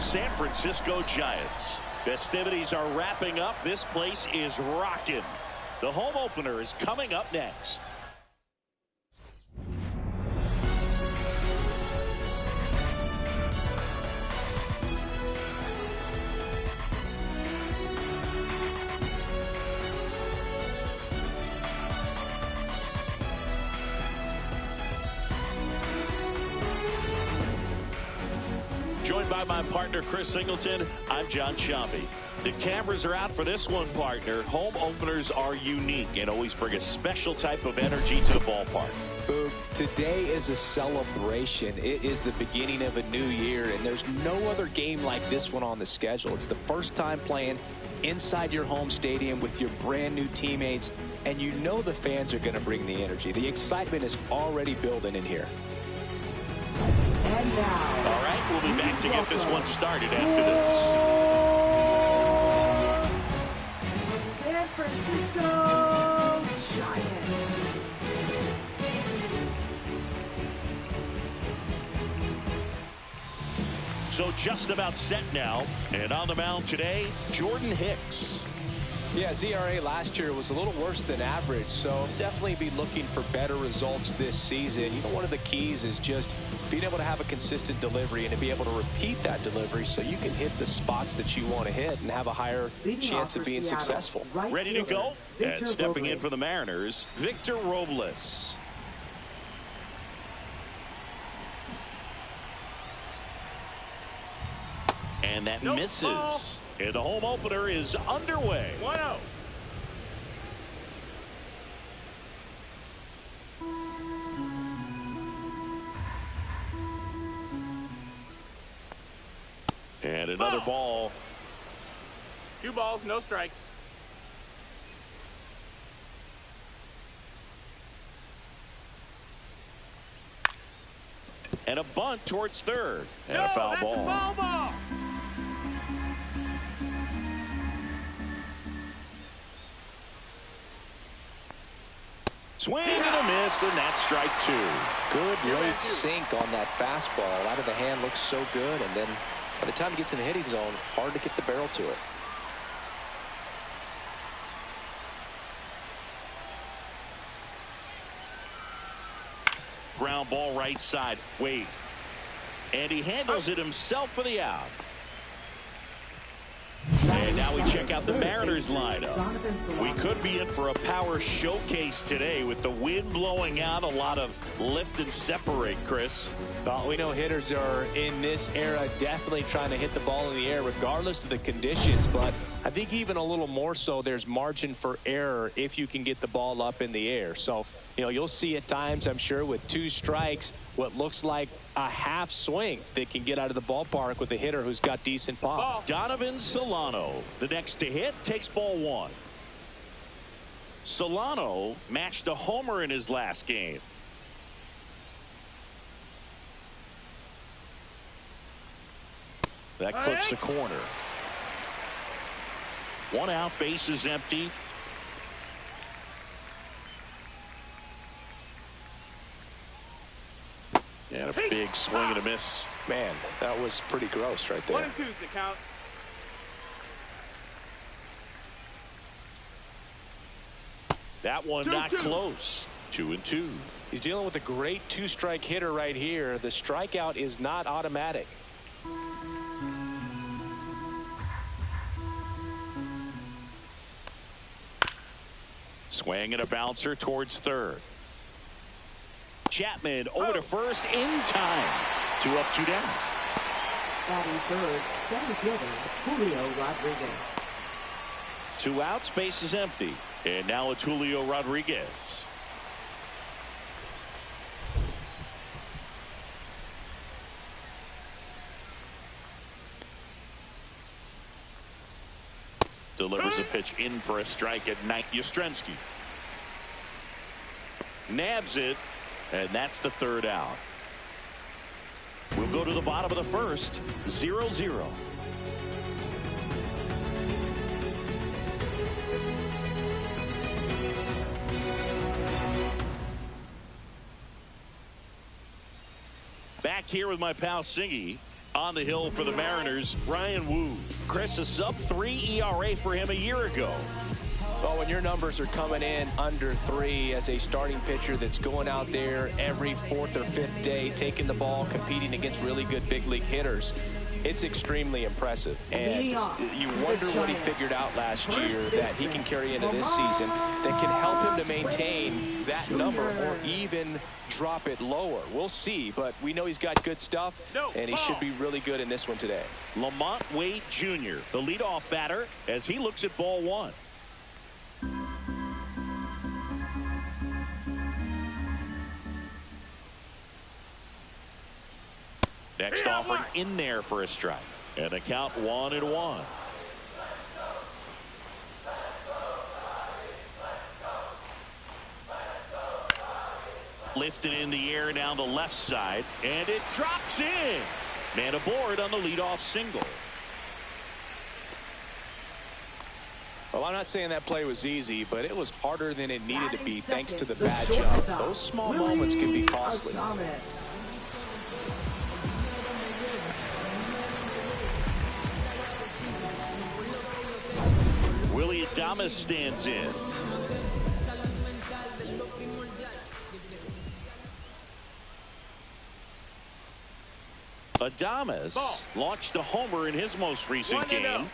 San Francisco Giants. Festivities are wrapping up. This place is rocking. The home opener is coming up next. Joined by my partner, Chris Singleton, I'm John Sciambi. The cameras are out for this one, partner. Home openers are unique and always bring a special type of energy to the ballpark. Boog, today is a celebration. It is the beginning of a new year, and there's no other game like this one on the schedule. It's the first time playing inside your home stadium with your brand new teammates, and you know the fans are going to bring the energy. The excitement is already building in here. And now, all right, we'll be back to get this one started after this. San Francisco Giants. So just about set now, and on the mound today, Jordan Hicks. Yeah, ZRA last year was a little worse than average, so definitely be looking for better results this season. You know, one of the keys is just being able to have a consistent delivery and to be able to repeat that delivery so you can hit the spots that you want to hit and have a higher chance of being successful. Ready to go? And stepping in for the Mariners, Victor Robles. And that misses. And the home opener is underway. 1-0. And another ball. 2 balls, no strikes. And a bunt towards third. And No, a foul that's ball. A foul ball. Swing and a miss, and that's strike 2. Good late sink on that fastball. Out of the hand looks so good, and then by the time it gets in the hitting zone, hard to get the barrel to it. Ground ball right side. Wade. And he handles it himself for the out. And now we check out the Mariners lineup. We could be in for a power showcase today with the wind blowing out, a lot of lift and separate, Chris. Well, we know hitters are in this era definitely trying to hit the ball in the air regardless of the conditions, but I think even a little more so there's margin for error if you can get the ball up in the air. So, you know, you'll see at times, I'm sure, with 2 strikes, what looks like a half swing that can get out of the ballpark with a hitter who's got decent pop. Donovan Solano, the next to hit, takes ball 1. Solano matched a homer in his last game. That clips the corner. 1 out, base is empty. And a big swing and a miss. Man, that was pretty gross right there. 1 and 2's the count. That one not close. 2 and 2. He's dealing with a great 2-strike hitter right here. The strikeout is not automatic. Swing and a bouncer towards third. Chapman over to first in time. 2 up, 2 down. Batting third, center fielder Julio Rodriguez. 2 outs, base is empty. And now it's Julio Rodriguez. Delivers a pitch in for a strike at ninth. Yastrzemski nabs it, and that's the 3rd out. We'll go to the bottom of the first. 0-0. Back here with my pal Singy. On the hill for the Mariners, Ryan Wu. Chris, a sub-3 ERA for him a year ago. Well, when your numbers are coming in under 3 as a starting pitcher that's going out there every 4th or 5th day, taking the ball, competing against really good big league hitters, it's extremely impressive. And you wonder what he figured out last year that he can carry into this season that can help him to maintain that number or even drop it lower. We'll see, but we know he's got good stuff, and he should be really good in this one today. Lamont Wade Jr., the leadoff batter, as he looks at ball 1. Next offering in there for a strike. And a count 1-1. Lifted in the air down the left side. And it drops in. Man aboard on the leadoff single. Well, I'm not saying that play was easy, but it was harder than it needed to be thanks to the bad jump. Those small moments can be costly. Willie Adames stands in. Adames launched a homer in his most recent game.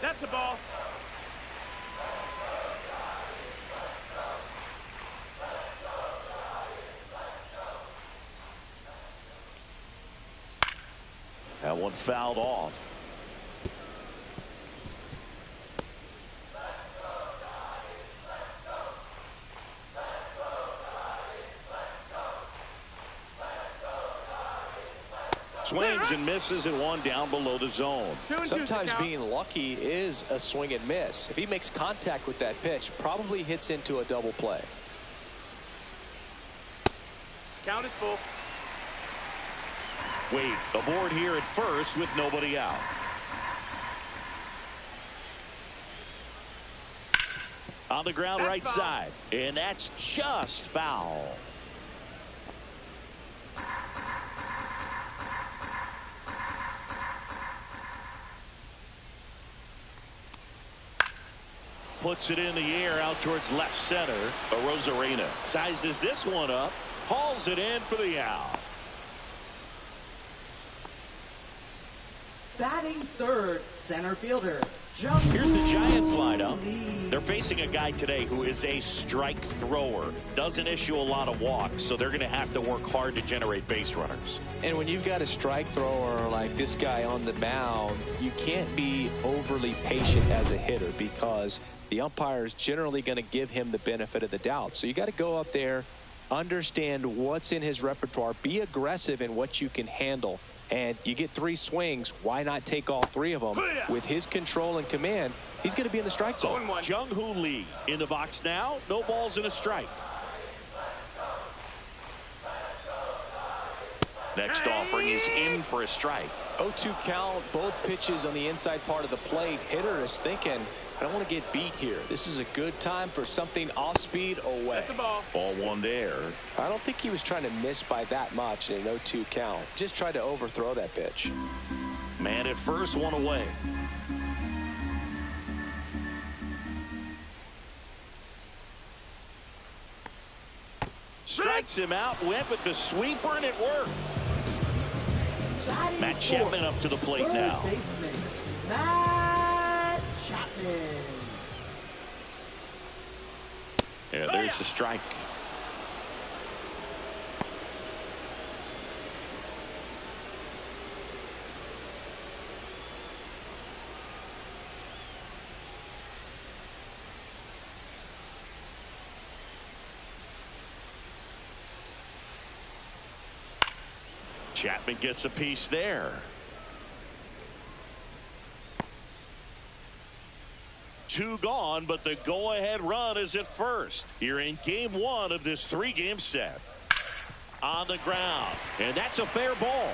That's a ball. That one fouled off. Swings and misses and one down below the zone. Sometimes being lucky is a swing and miss. If he makes contact with that pitch, probably hits into a double play. Count is full. Wade aboard here at first with nobody out. On the ground, right side, and that's just foul. Puts it in the air out towards left center. Arozarena sizes this one up, hauls it in for the out. Batting third, center fielder, Jung. Here's the Giants lineup. They're facing a guy today who is a strike thrower. Doesn't issue a lot of walks, so they're going to have to work hard to generate base runners. And when you've got a strike thrower like this guy on the mound, you can't be overly patient as a hitter because the umpire is generally going to give him the benefit of the doubt. So you got to go up there, understand what's in his repertoire, be aggressive in what you can handle. And you get 3 swings. Why not take all 3 of them? With his control and command, he's going to be in the strike zone. Jung-Hoo Lee in the box now. No balls and a strike. Next offering is in for a strike. 0-2 count, both pitches on the inside part of the plate. Hitter is thinking, I don't want to get beat here. This is a good time for something off speed away. That's a ball. Ball 1 there. I don't think he was trying to miss by that much in an 0-2 count. Just tried to overthrow that pitch. Man at first, 1 away. Strikes him out, went with the sweeper, and it worked. Matt Chapman up to the plate now. Matt Chapman. Yeah, there's the strike. Chapman gets a piece there. 2 gone, but the go-ahead run is at first here in game 1 of this 3-game set. On the ground, and that's a fair ball.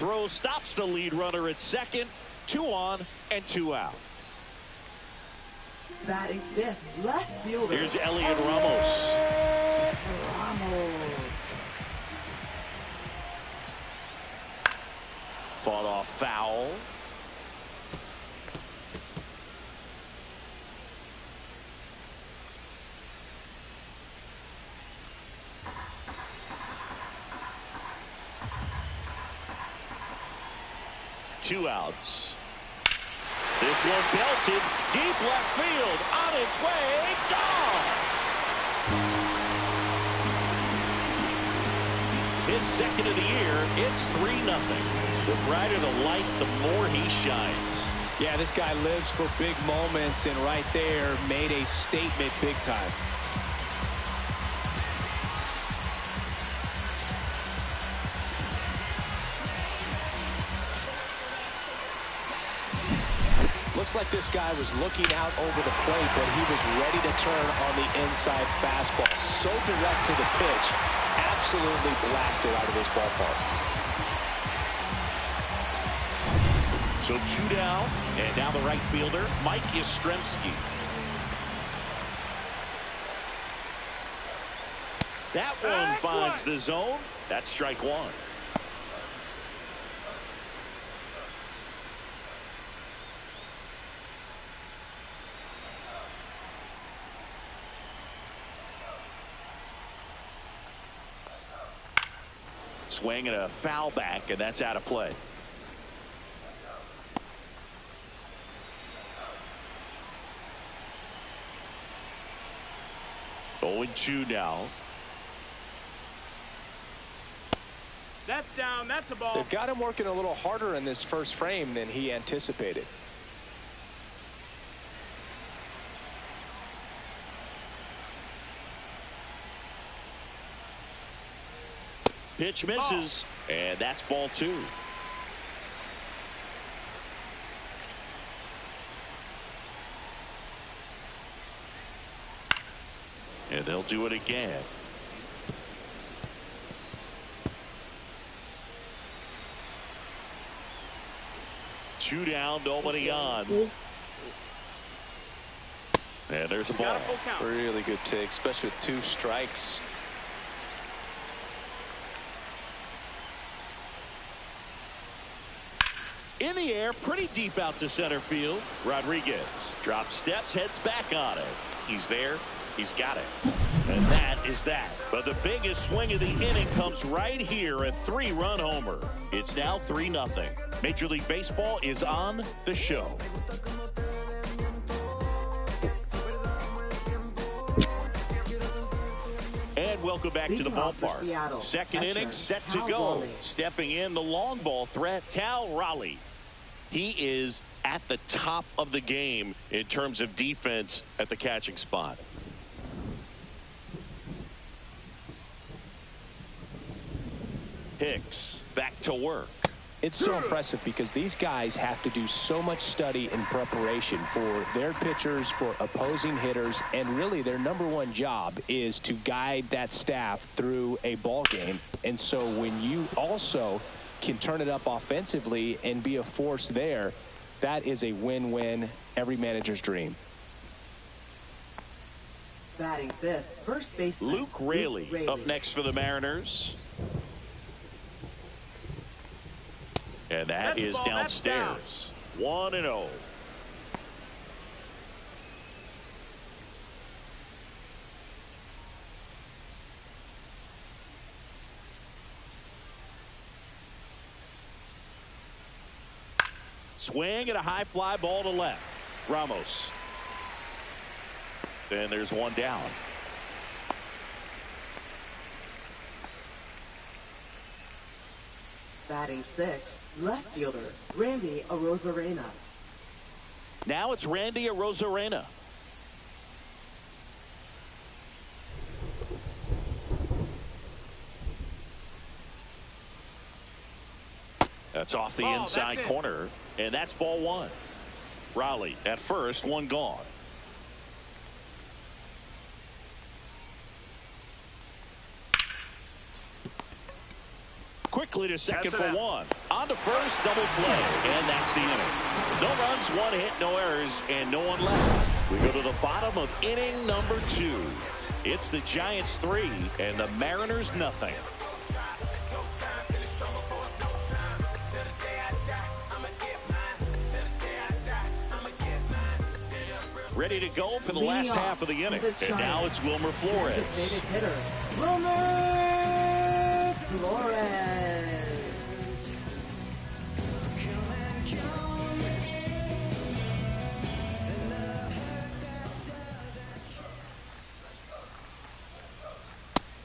throw stops the lead runner at second. 2 on and 2 out. Batting fifth, left fielder. Here's Elliot Ramos. Ramos. Fought off foul. Two outs. This one belted deep left field, on its way, gone. His second of the year. It's 3-0. The brighter the lights, the more he shines. Yeah, this guy lives for big moments, and right there made a statement big time. Looks like this guy was looking out over the plate, but he was ready to turn on the inside fastball. So direct to the pitch, absolutely blasted out of this ballpark. So 2 down, and now the right fielder, Mike Yastrzemski. That one finds the zone. That's strike one. Swing and a foul back, and that's out of play. Oh, 2 now. That's down. That's a ball. They've got him working a little harder in this first frame than he anticipated. Pitch misses, and that's ball 2. And they'll do it again. Two down, nobody on. And there's a ball. Really good take, especially with 2 strikes. In the air, pretty deep out to center field. Rodriguez drops steps, heads back on it. He's there. He's got it. And that is that. But the biggest swing of the inning comes right here, a 3-run homer. It's now 3-0. Major League Baseball is on the show. And welcome back to the ballpark. Second inning set to go. Stepping in, the long ball threat, Cal Raleigh. He is at the top of the game in terms of defense at the catching spot. Hicks back to work. It's so impressive because these guys have to do so much study and preparation for their pitchers, for opposing hitters, and really their #1 job is to guide that staff through a ball game. And so when you also can turn it up offensively and be a force there, that is a win-win, every manager's dream. Batting fifth, first baseman Luke Raley up next for the Mariners. And that is downstairs. 1-0. Swing and a high fly ball to left. Ramos. Then there's one down. Batting sixth, left fielder Randy Arozarena. Now it's Randy Arozarena. That's off the inside corner, and that's ball 1. Raleigh at first, one gone. quickly to second for That's it. one. On to first, double play, and that's the inning. No runs, one hit, no errors, and no one left. We go to the bottom of inning number 2. It's the Giants 3 and the Mariners nothing. Ready to go for the last half of the inning. And now it's Wilmer Flores. Designated hitter, Wilmer Flores.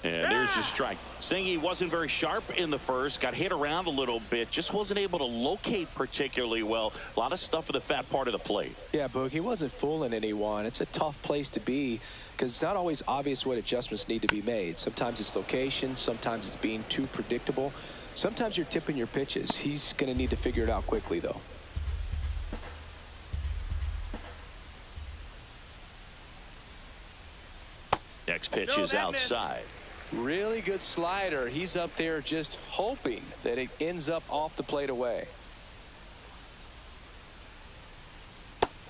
And there's your strike. Singy wasn't very sharp in the first, got hit around a little bit, just wasn't able to locate particularly well. A lot of stuff for the fat part of the plate. Yeah, Boog, he wasn't fooling anyone. It's a tough place to be because it's not always obvious what adjustments need to be made. Sometimes it's location, sometimes it's being too predictable. Sometimes you're tipping your pitches. He's going to need to figure it out quickly, though. Next pitch is outside. Really good slider. He's up there just hoping that it ends up off the plate away.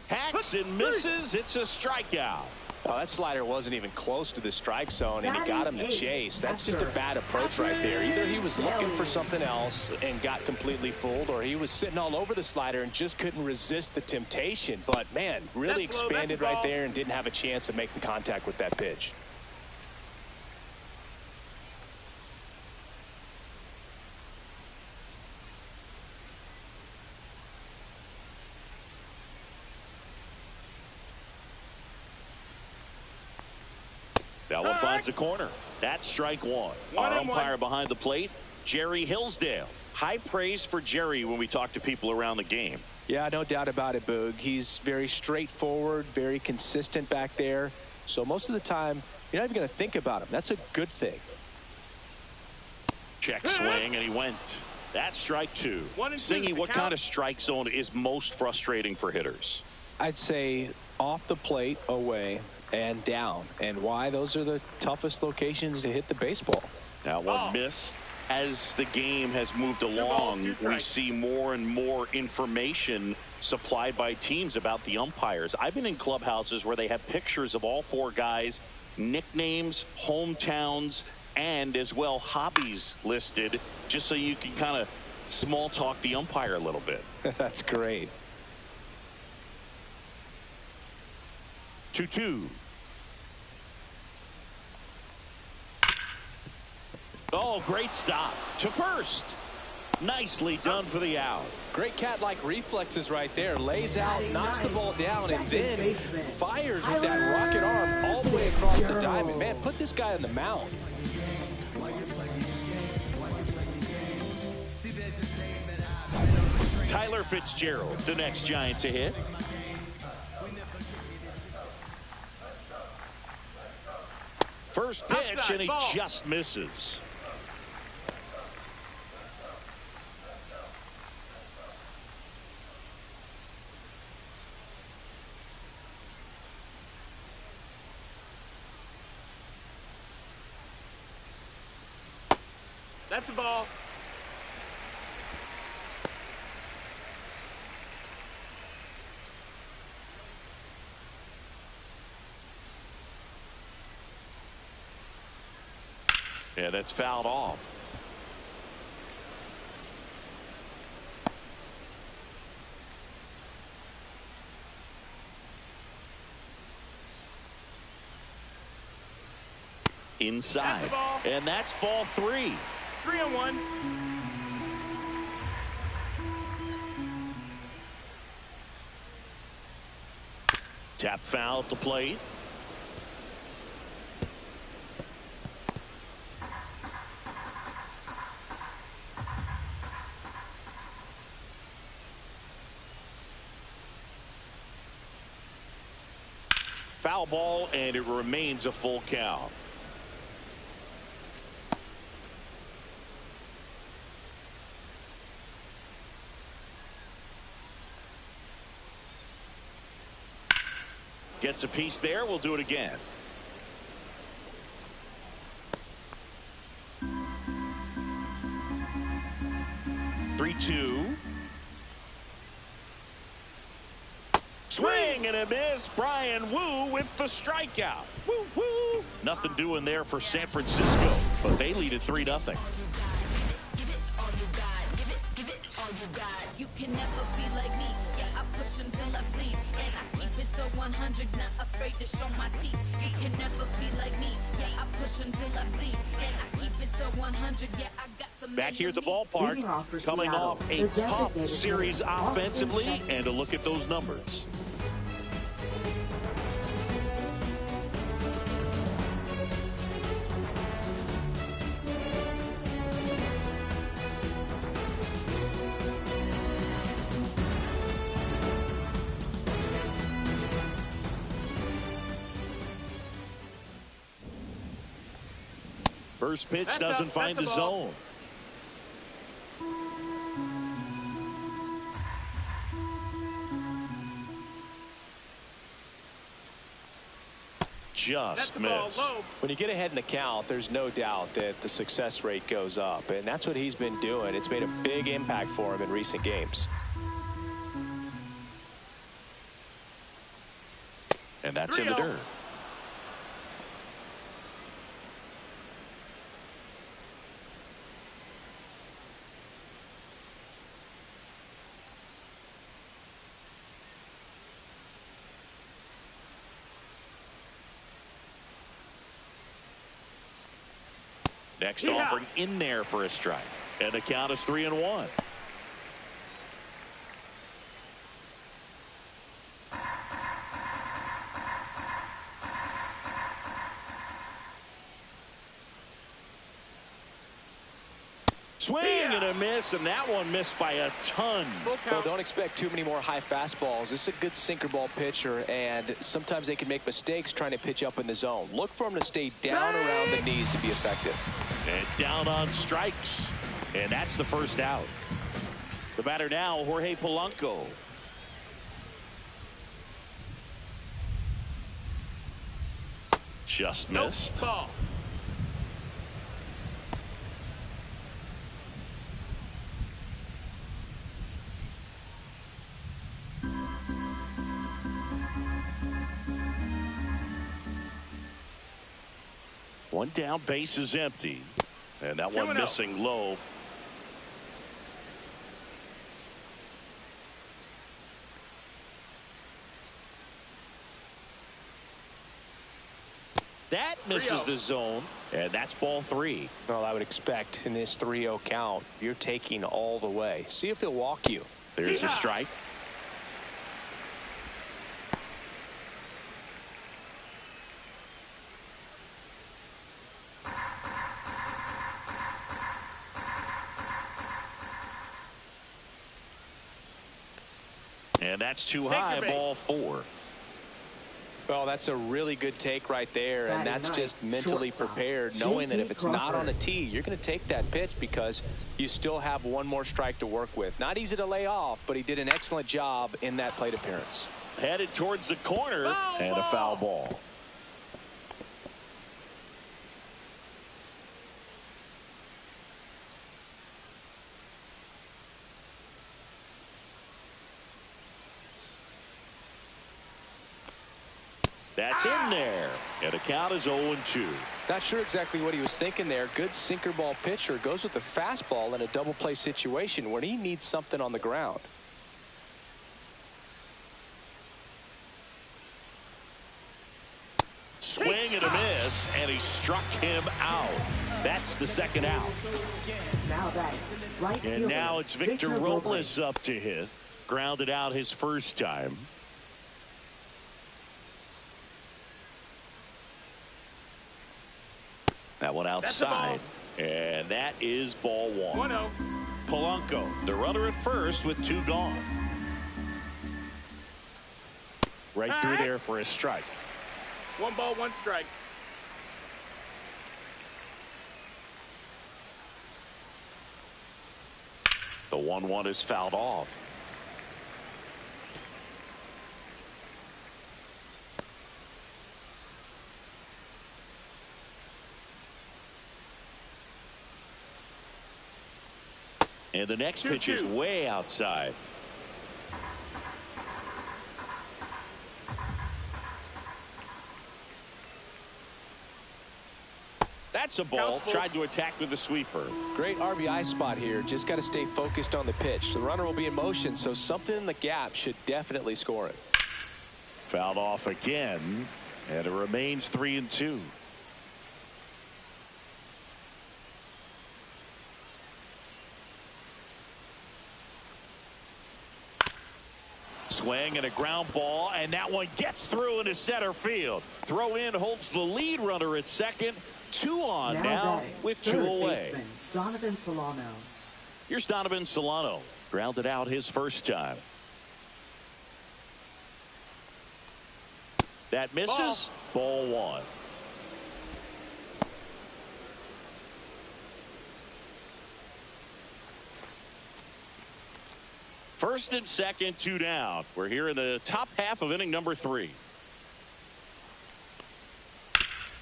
Hacks and misses. It's a strikeout. Oh, that slider wasn't even close to the strike zone, and he got him to chase. That's just a bad approach right there. Either he was looking for something else and got completely fooled, or he was sitting all over the slider and just couldn't resist the temptation. But, man, really expanded right there and didn't have a chance of making contact with that pitch. That one finds the corner. That's strike one. Our umpire behind the plate, Jerry Hillsdale. High praise for Jerry when we talk to people around the game. Yeah, no doubt about it, Boog. He's very straightforward, very consistent back there. So most of the time, you're not even going to think about him. That's a good thing. Check swing, and he went. That's strike two. Singy, what kind of strike zone is most frustrating for hitters? I'd say off the plate, away, and down. And why? Those are the toughest locations to hit the baseball. That one missed. As the game has moved along, we see more and more information supplied by teams about the umpires. I've been in clubhouses where they have pictures of all four guys, nicknames, hometowns, and as well hobbies listed, just so you can kind of small talk the umpire a little bit. That's great. 2-2. Oh, great stop to first. Nicely done for the out. Great cat-like reflexes right there. Lays out, knocks the ball down, and then fires with that rocket arm all the way across the diamond. Man, put this guy on the mound. Tyler Fitzgerald, the next Giant to hit. First pitch, and he just misses. That's a ball. Yeah, that's fouled off. Inside. And that's ball 3. 3-1. Tap foul at the plate. Foul ball, and it remains a full count. Gets a piece there. We'll do it again. 3-2. Swing and a miss. Brian Wu with the strikeout. Woo, woo. Nothing doing there for San Francisco, but they lead at 3-0. You can never be like me. Yeah, I push until I bleed. And I keep it so 100, not afraid to show my teeth. You can never be like me. Yeah, I push until I bleed. And I keep it so 100. Yeah, I got some. Back here at the ballpark, coming off a tough series offensively, and a look at those numbers. First pitch doesn't find the zone. Just missed. When you get ahead in the count, there's no doubt that the success rate goes up, and that's what he's been doing. It's made a big impact for him in recent games. And that's in the dirt. Next offering in there for a strike. And the count is 3-1. Swing and a miss, and that one missed by a ton. Well, don't expect too many more high fastballs. This is a good sinker ball pitcher, and sometimes they can make mistakes trying to pitch up in the zone. Look for him to stay down around the knees to be effective. And down on strikes. And that's the first out. The batter now, Jorge Polanco. Just missed. Ball. One down, base is empty. And that one missing low. That misses the zone, and that's ball 3. Well, I would expect in this 3-0 count, you're taking all the way. See if he'll walk you. There's a strike. And that's too high, ball 4. Well, that's a really good take right there, and that's just mentally prepared, knowing that if it's not on a tee, you're going to take that pitch because you still have one more strike to work with. Not easy to lay off, but he did an excellent job in that plate appearance. Headed towards the corner, and a foul ball. That's in there. And the count is 0-2. Not sure exactly what he was thinking there. Good sinker ball pitcher goes with the fastball in a double play situation when he needs something on the ground. Swing and a miss, and he struck him out. That's the second out. Now that right And fielder, now it's Victor Robles up to hit. Grounded out his first time. That one outside. And that is ball 1. 1-0. Polanco, the runner at first with 2 gone. Right through there for a strike. 1 ball, 1 strike. The 1-1 is fouled off. And the next pitch is way outside. That's a ball. Tried to attack with the sweeper. Great RBI spot here. Just got to stay focused on the pitch. The runner will be in motion, so something in the gap should definitely score it. Fouled off again, and it remains 3-2. Swing and a ground ball, and that one gets through into center field. Throw in holds the lead runner at second. 2 on now with 2 away. Donovan Solano. Here's Donovan Solano. Grounded out his first time. That misses. Ball 1. First and second, 2 down. We're here in the top half of inning number 3.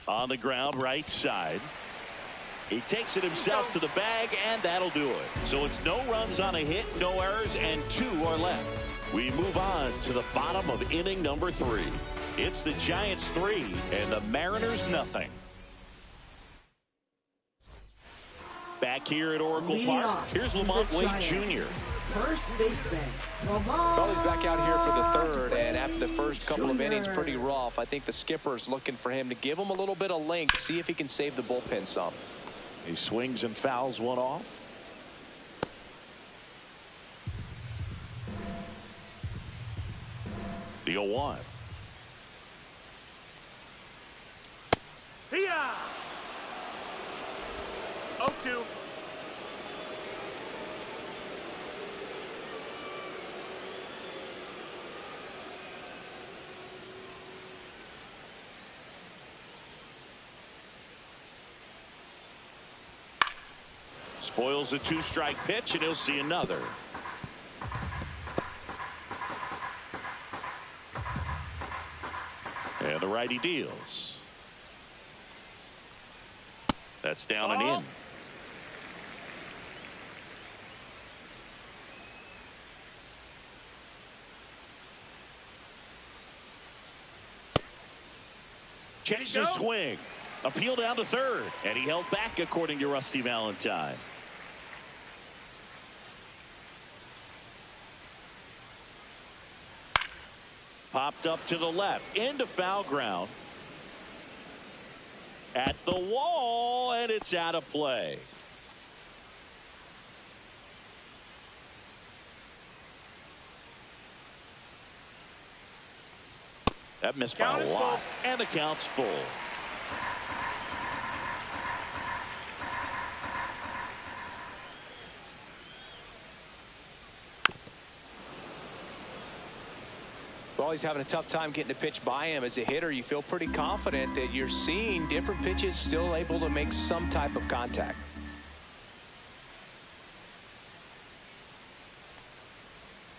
On the ground, right side. He takes it himself to the bag, and that'll do it. So it's no runs on a hit, no errors, and 2 are left. We move on to the bottom of inning number 3. It's the Giants 3 and the Mariners nothing. Back here at Oracle Park, here's Lamont Wade Jr. First baseman, Well, he's back out here for the third, and after the first couple of innings, pretty rough. I think the skipper's looking for him to give him a little bit of length, see if he can save the bullpen some. He swings and fouls one off. The 0-1. Here. 0-2. Spoils the 2-strike pitch, and he'll see another. And the righty deals. That's down and in. Checks his swing. Appeal down to third, and he held back according to Rusty Valentine. Popped up to the left into foul ground. At the wall, and it's out of play. That missed by a lot, and the count's full. Well, he's having a tough time getting a pitch by him. As a hitter, you feel pretty confident that you're seeing different pitches still able to make some type of contact.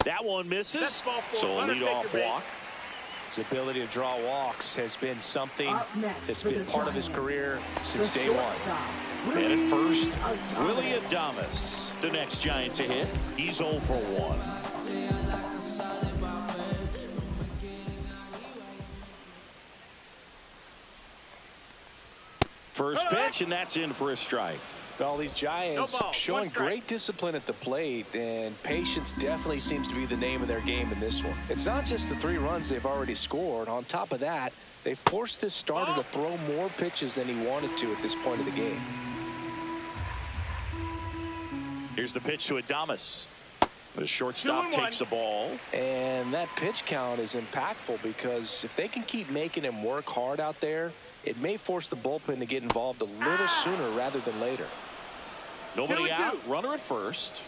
That one misses, so a leadoff walk. His ability to draw walks has been something that's been part of his career since day one. And at first, Willy Adames, the next Giant to hit. He's 0 for 1. First pitch, and that's in for a strike. Well, these Giants showing great discipline at the plate, and patience definitely seems to be the name of their game in this one. It's not just the 3 runs they've already scored. On top of that, they forced this starter to throw more pitches than he wanted to at this point of the game. Here's the pitch to Adames. The shortstop takes the ball. And that pitch count is impactful because if they can keep making him work hard out there, it may force the bullpen to get involved a little sooner rather than later. Nobody out. Runner at first.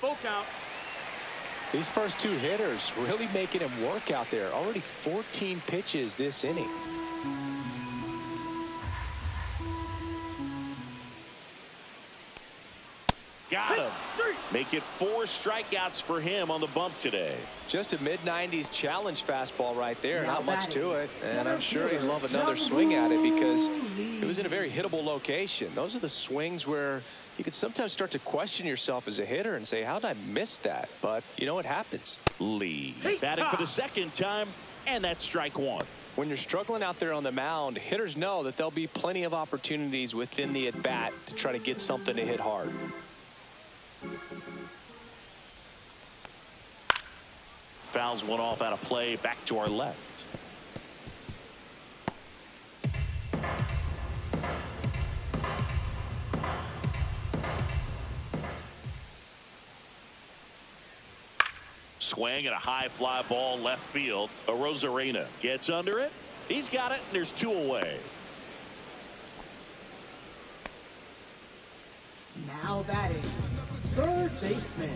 Full count. These first 2 hitters really making him work out there. Already 14 pitches this inning. Got him. Make it 4 strikeouts for him on the bump today. Just a mid-90s challenge fastball right there. Not much to it. And I'm sure he'd love another swing at it because it was in a very hittable location. Those are the swings where you could sometimes start to question yourself as a hitter and say, how did I miss that? But, you know, it happens. Lee batting for the second time, and that's strike 1. When you're struggling out there on the mound, hitters know that there'll be plenty of opportunities within the at-bat to try to get something to hit hard. Fouls one off out of play, back to our left. Swing and a high fly ball left field. Arozarena gets under it. He's got it, and there's 2 away. Now batting, third baseman,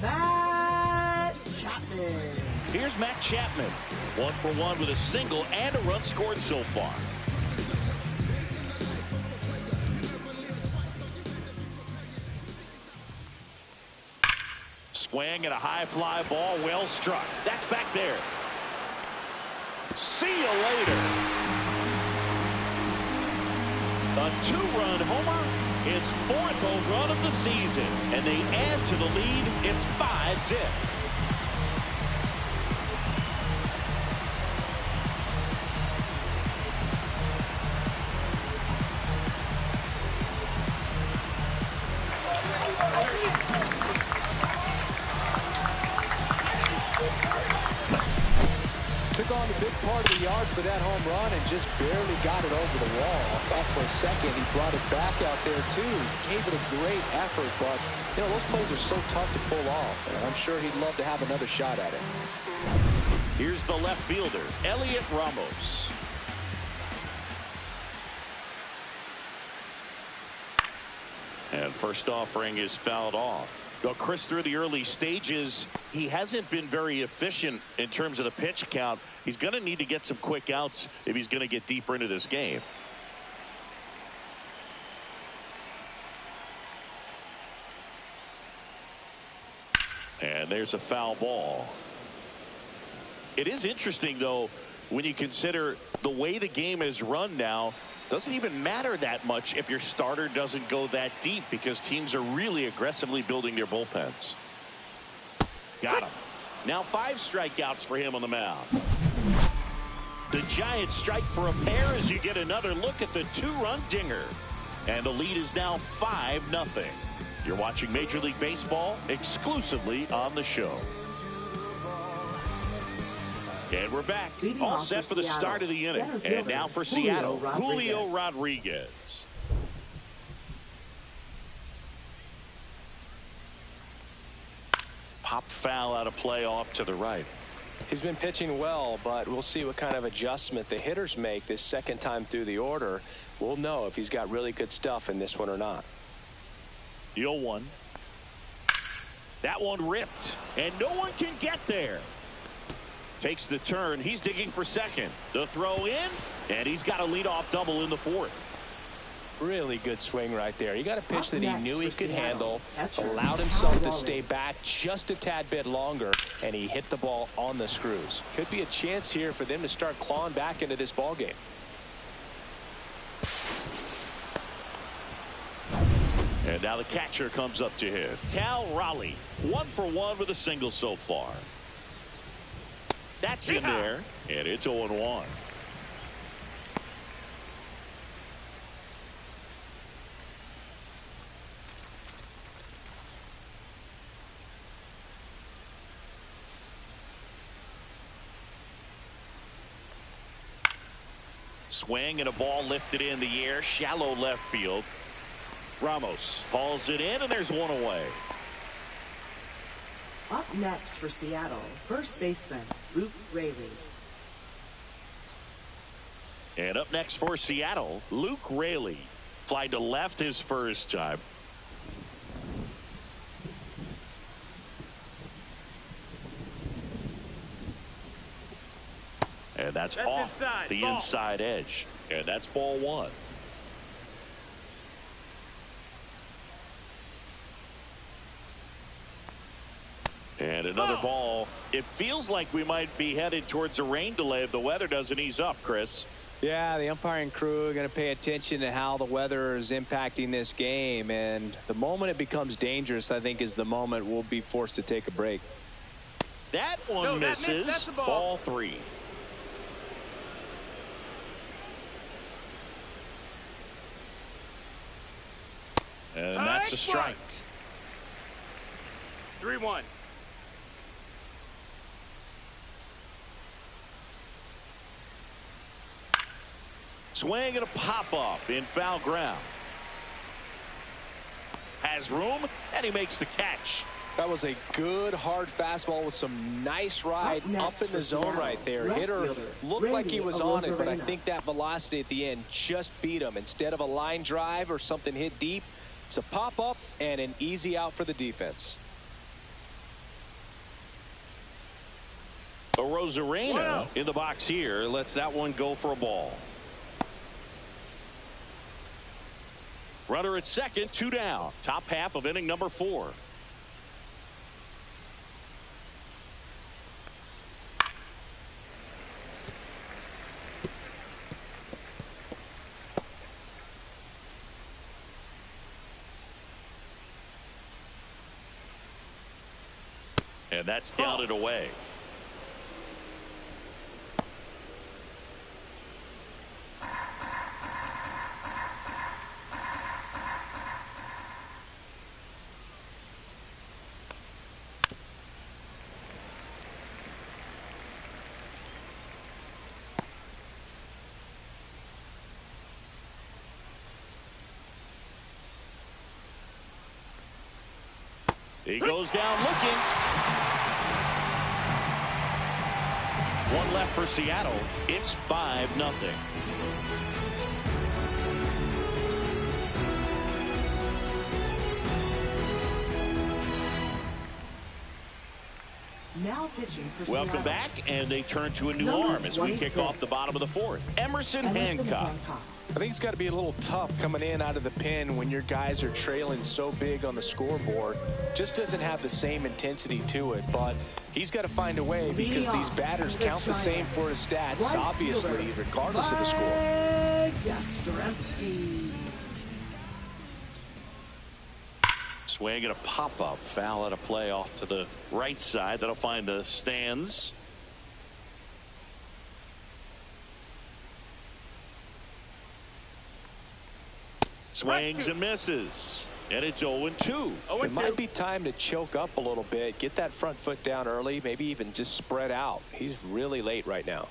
Matt Chapman. Here's Matt Chapman. 1 for 1 with a single and a run scored so far. Swing and a high fly ball, well struck. That's back there. See you later. A 2-run homer, his 4th home run of the season, and they add to the lead. It's 5-zip. Took on a big part of the yard for that home run and just barely got it over the wall. I thought for a second he brought it back out there too. Gave it a great effort, but you know those plays are so tough to pull off, and I'm sure he'd love to have another shot at it. Here's the left fielder, Elliot Ramos. And first offering is fouled off. Well, Chris, through the early stages, he hasn't been very efficient in terms of the pitch count. He's going to need to get some quick outs if he's going to get deeper into this game. And there's a foul ball. It is interesting, though, when you consider the way the game is run now. Doesn't even matter that much if your starter doesn't go that deep because teams are really aggressively building their bullpens. Got him. Now 5 strikeouts for him on the mound. The Giants strike for a pair as you get another look at the 2-run dinger. And the lead is now 5-0. You're watching Major League Baseball exclusively on the show. And we're back, all set for the start of the inning. And now for Seattle, Julio Rodriguez. Pop foul out of play off to the right. He's been pitching well, but we'll see what kind of adjustment the hitters make this second time through the order. We'll know if he's got really good stuff in this one or not. 0-1. That one ripped, and no one can get there. Takes the turn. He's digging for second. The throw in, and he's got a leadoff double in the 4th. Really good swing right there. He got a pitch that he knew he could handle, allowed himself to stay back just a tad bit longer, and he hit the ball on the screws. Could be a chance here for them to start clawing back into this ball game. And now the catcher comes up to hit. Cal Raleigh, 1 for 1 with a single so far. That's in there, and it's 0-1. Swing and a ball lifted in the air, shallow left field. Ramos hauls it in, and there's 1 away. Up next for Seattle, first baseman Luke Raley. And up next for Seattle, Luke Raley. Fly to left his first time. And that's off inside. the Ball. inside edge. And that's ball 1. And another ball. It feels like we might be headed towards a rain delay if the weather doesn't ease up, Chris. Yeah, the umpiring crew are going to pay attention to how the weather is impacting this game. And the moment it becomes dangerous, I think, is the moment we'll be forced to take a break. That one misses. That's the ball. Ball 3. And that's a strike. 3-1. Swing and a pop-up in foul ground. Has room, and he makes the catch. That was a good, hard fastball with some nice ride up in the zone right there. Hitter looked like he was on it, but I think that velocity at the end just beat him. Instead of a line drive or something hit deep, it's a pop-up and an easy out for the defense. Arozarena in the box here lets that one go for a ball. Runner at second, 2 down. Top half of inning number 4. And that's down and away. He goes down looking. One left for Seattle. It's 5-0. Now pitching for Welcome Seattle. back, and they turn to a new Number arm as we kick 26. off the bottom of the 4th. Emerson Hancock. I think it's got to be a little tough coming in out of the pen when your guys are trailing so big on the scoreboard. Just doesn't have the same intensity to it, but he's got to find a way because these batters count the same for his stats, obviously, regardless of the score. Yastrzemski. Swing and a pop-up. Foul at a play off to the right side. That'll find the stands. Swings and misses. And it's 0-2. It might be time to choke up a little bit, get that front foot down early, maybe even just spread out. He's really late right now.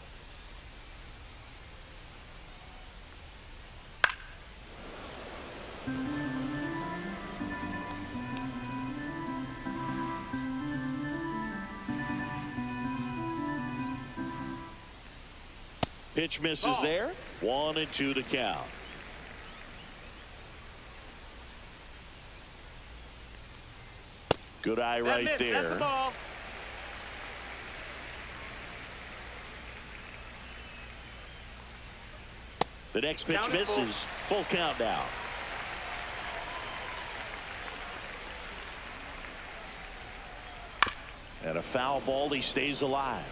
Pitch misses there. 1-2 to count. Good eye right there. That's the ball. The next pitch misses. Full count now. And a foul ball. He stays alive.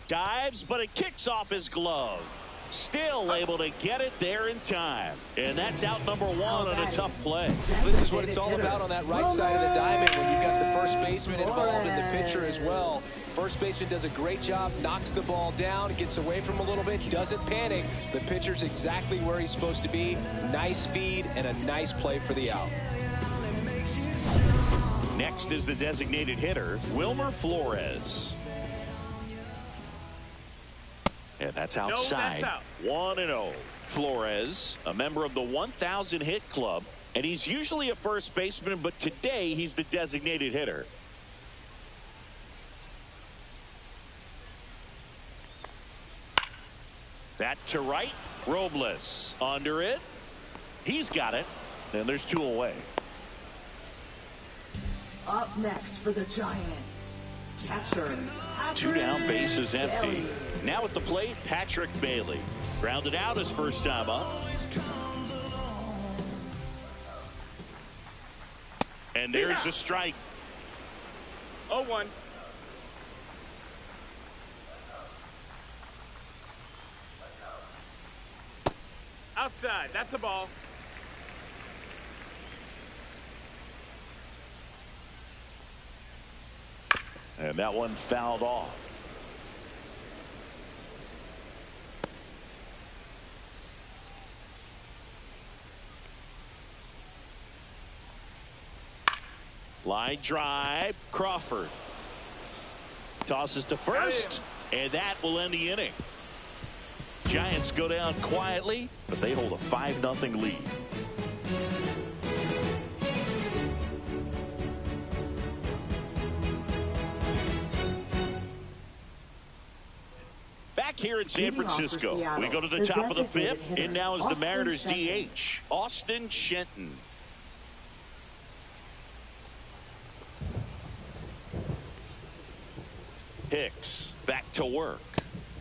Dives, but it kicks off his glove. Still able to get it there in time. And that's out number 1 on a tough play. This is what it's all about on that right side of the diamond when you've got the first baseman involved in the pitcher as well. First baseman does a great job, knocks the ball down, gets away from him a little bit, doesn't panic. The pitcher's exactly where he's supposed to be. Nice feed and a nice play for the out. Next is the designated hitter, Wilmer Flores. And that's outside. No, that's out. 1-0. Flores, a member of the 1,000 hit club, and he's usually a first baseman, but today he's the designated hitter. That to right. Robles under it. He's got it. And there's 2 away. Up next for the Giants, Catcher. Two down, Patrick bases empty. Bailey. Now at the plate, Patrick Bailey. Grounded out his first time up. And there's the strike. 0-1. Outside. That's a ball. And that one fouled off. Line drive. Crawford tosses to first, and that will end the inning. Giants go down quietly, but they hold a 5-0 lead. Back here in San Francisco, we go to the top of the fifth, and now is the Mariners DH, Austin Shenton. Hicks back to work.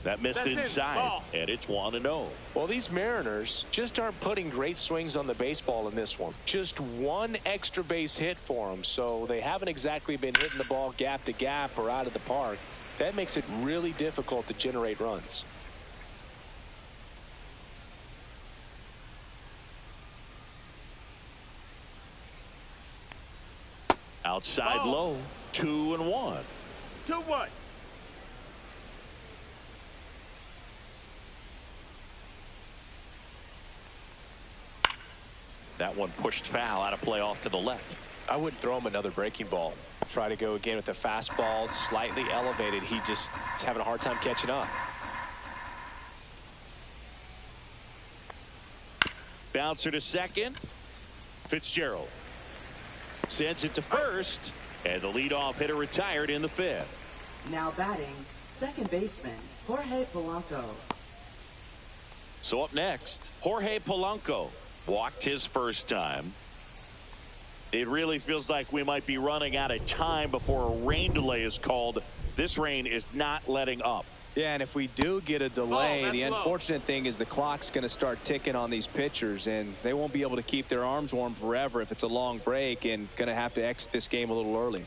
That missed That's inside, and it's 1-0. Well, these Mariners just aren't putting great swings on the baseball in this one. Just one extra base hit for them, so they haven't exactly been hitting the ball gap to gap or out of the park. That makes it really difficult to generate runs. Outside low, 2-1. 2-1. That one pushed foul out of play off to the left. I wouldn't throw him another breaking ball. Try to go again with the fastball slightly elevated. He just is having a hard time catching up. Bouncer to second. Fitzgerald sends it to first, and the leadoff hitter retired in the fifth. Now batting, second baseman, Jorge Polanco. So up next, Jorge Polanco walked his first time. It really feels like we might be running out of time before a rain delay is called. This rain is not letting up. Yeah, and if we do get a delay, the low. unfortunate thing is the clock's going to start ticking on these pitchers, and they won't be able to keep their arms warm forever if it's a long break, and going to have to exit this game a little early.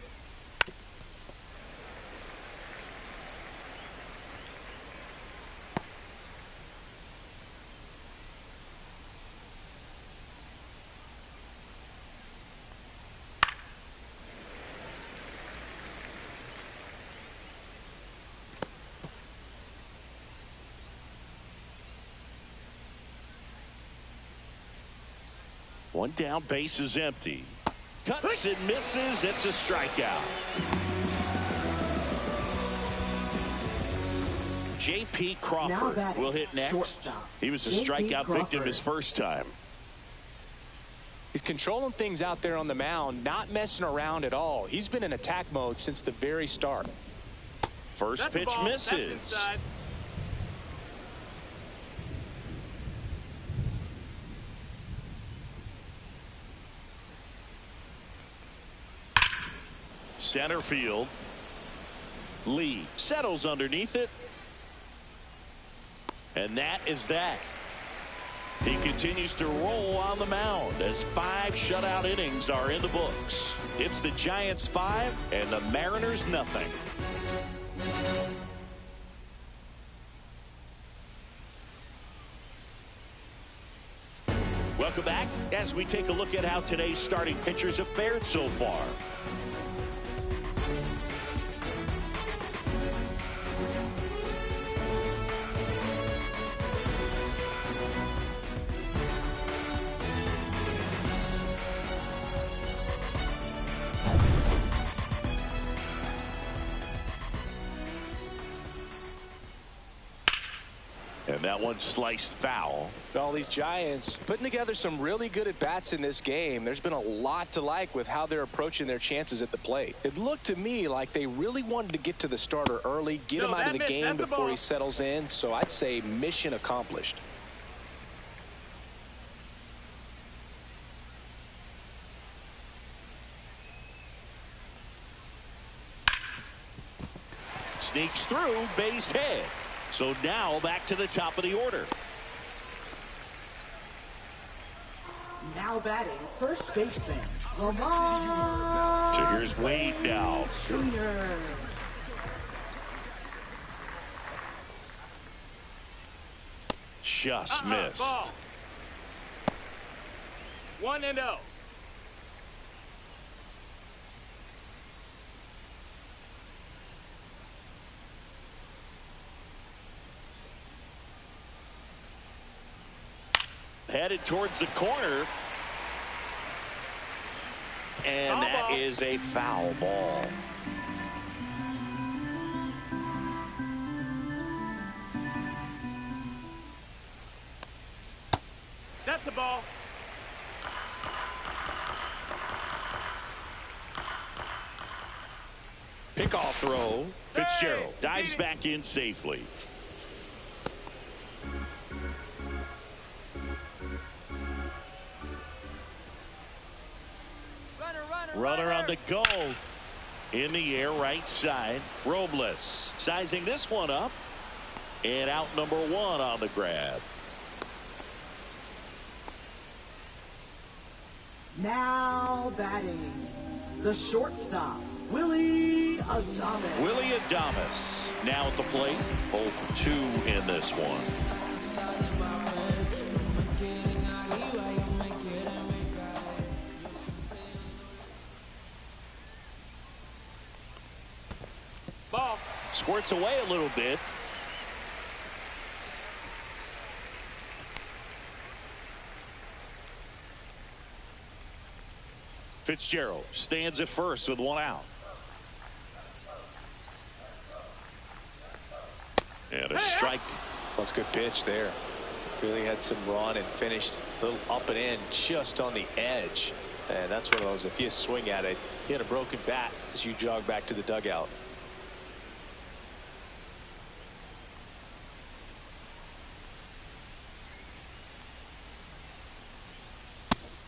One down, base is empty. Cuts and misses. It's a strikeout. J.P. Crawford will hit next. Shortstop. He was a J.P. strikeout victim Crawford. his first time. He's controlling things out there on the mound, not messing around at all. He's been in attack mode since the very start. First That's a pitch ball. That's misses. inside. Center field. Lee settles underneath it. And that is that. He continues to roll on the mound as 5 shutout innings are in the books. It's the Giants 5 and the Mariners nothing. Welcome back as we take a look at how today's starting pitchers have fared so far. And that one sliced foul. All these Giants putting together some really good at-bats in this game. There's been a lot to like with how they're approaching their chances at the plate. It looked to me like they really wanted to get to the starter early, get him out of the game before he settles in. So I'd say mission accomplished. sneaks through base hit. So now back to the top of the order. Now batting, first baseman, Lamar. So here's Wade now. Jr. Just missed. Ball. 1-0. Headed towards the corner. And that is a foul ball. That's a ball. Pickoff throw. Fitzgerald dives back in safely. Runner on the go. In the air, right side. Robles sizing this one up. And out number 1 on the grab. Now batting, the shortstop, Willie Adames. Willie Adames now at the plate. 0 for 2 in this one. Ball. Squirts away a little bit. Fitzgerald stands at first with 1 out. And a strike. That's a good pitch there. Really had some run and finished a little up and in just on the edge. And that's one of those, if you swing at it, you hit a broken bat as you jog back to the dugout.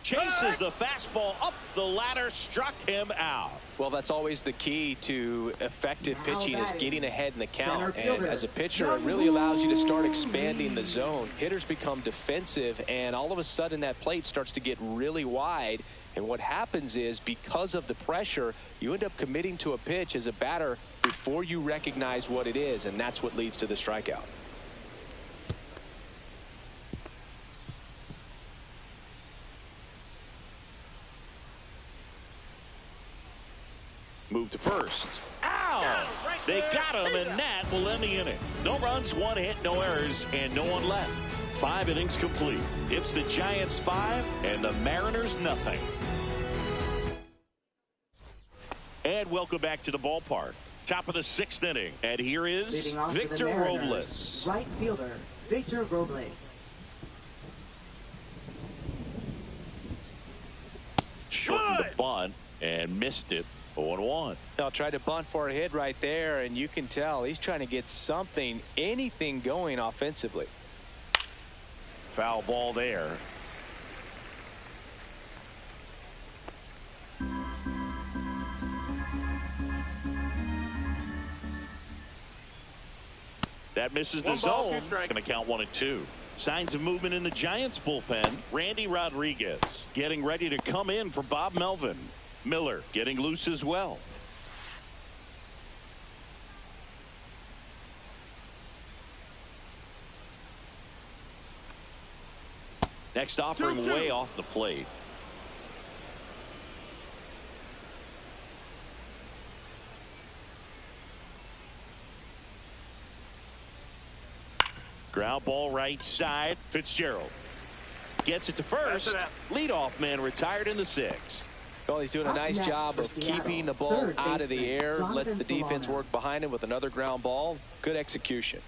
Chases the fastball up the ladder, struck him out. Well, that's always the key to effective pitching, is getting ahead in the count. And as a pitcher, it really allows you to start expanding the zone. Hitters become defensive, and all of a sudden that plate starts to get really wide. And what happens is, because of the pressure, you end up committing to a pitch as a batter before you recognize what it is, and that's what leads to the strikeout. Move to first. Ow! They got him, and that will end the inning. No runs, 1 hit, no errors, and no one left. 5 innings complete. It's the Giants 5 and the Mariners nothing. And welcome back to the ballpark. Top of the 6th inning. And here is Victor Robles. Right fielder, Victor Robles. Shortened the bunt and missed it. 0-1. They'll try to bunt for a hit right there, and you can tell he's trying to get something, anything going offensively. Foul ball there. That misses the zone. Going to count 1-2. Signs of movement in the Giants bullpen. Randy Rodriguez getting ready to come in for Bob Melvin. Miller getting loose as well. Next offering way off the plate. Ground ball right side. Fitzgerald gets it to first. Leadoff man retired in the 6th. Well, he's doing a nice job of keeping the ball out of the air. Lets the defense work behind him with another ground ball. Good execution.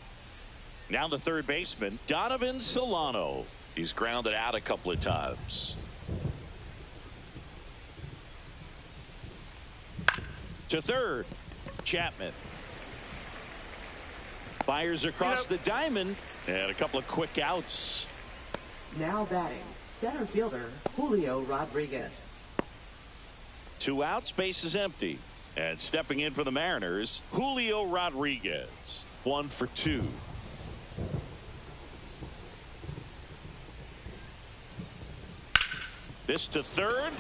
Now the third baseman, Donovan Solano. He's grounded out a couple of times. To third, Chapman. Fires across the diamond, and a couple of quick outs. Now batting, center fielder, Julio Rodriguez. 2 outs, base is empty. And stepping in for the Mariners, Julio Rodriguez. 1 for 2. This to third.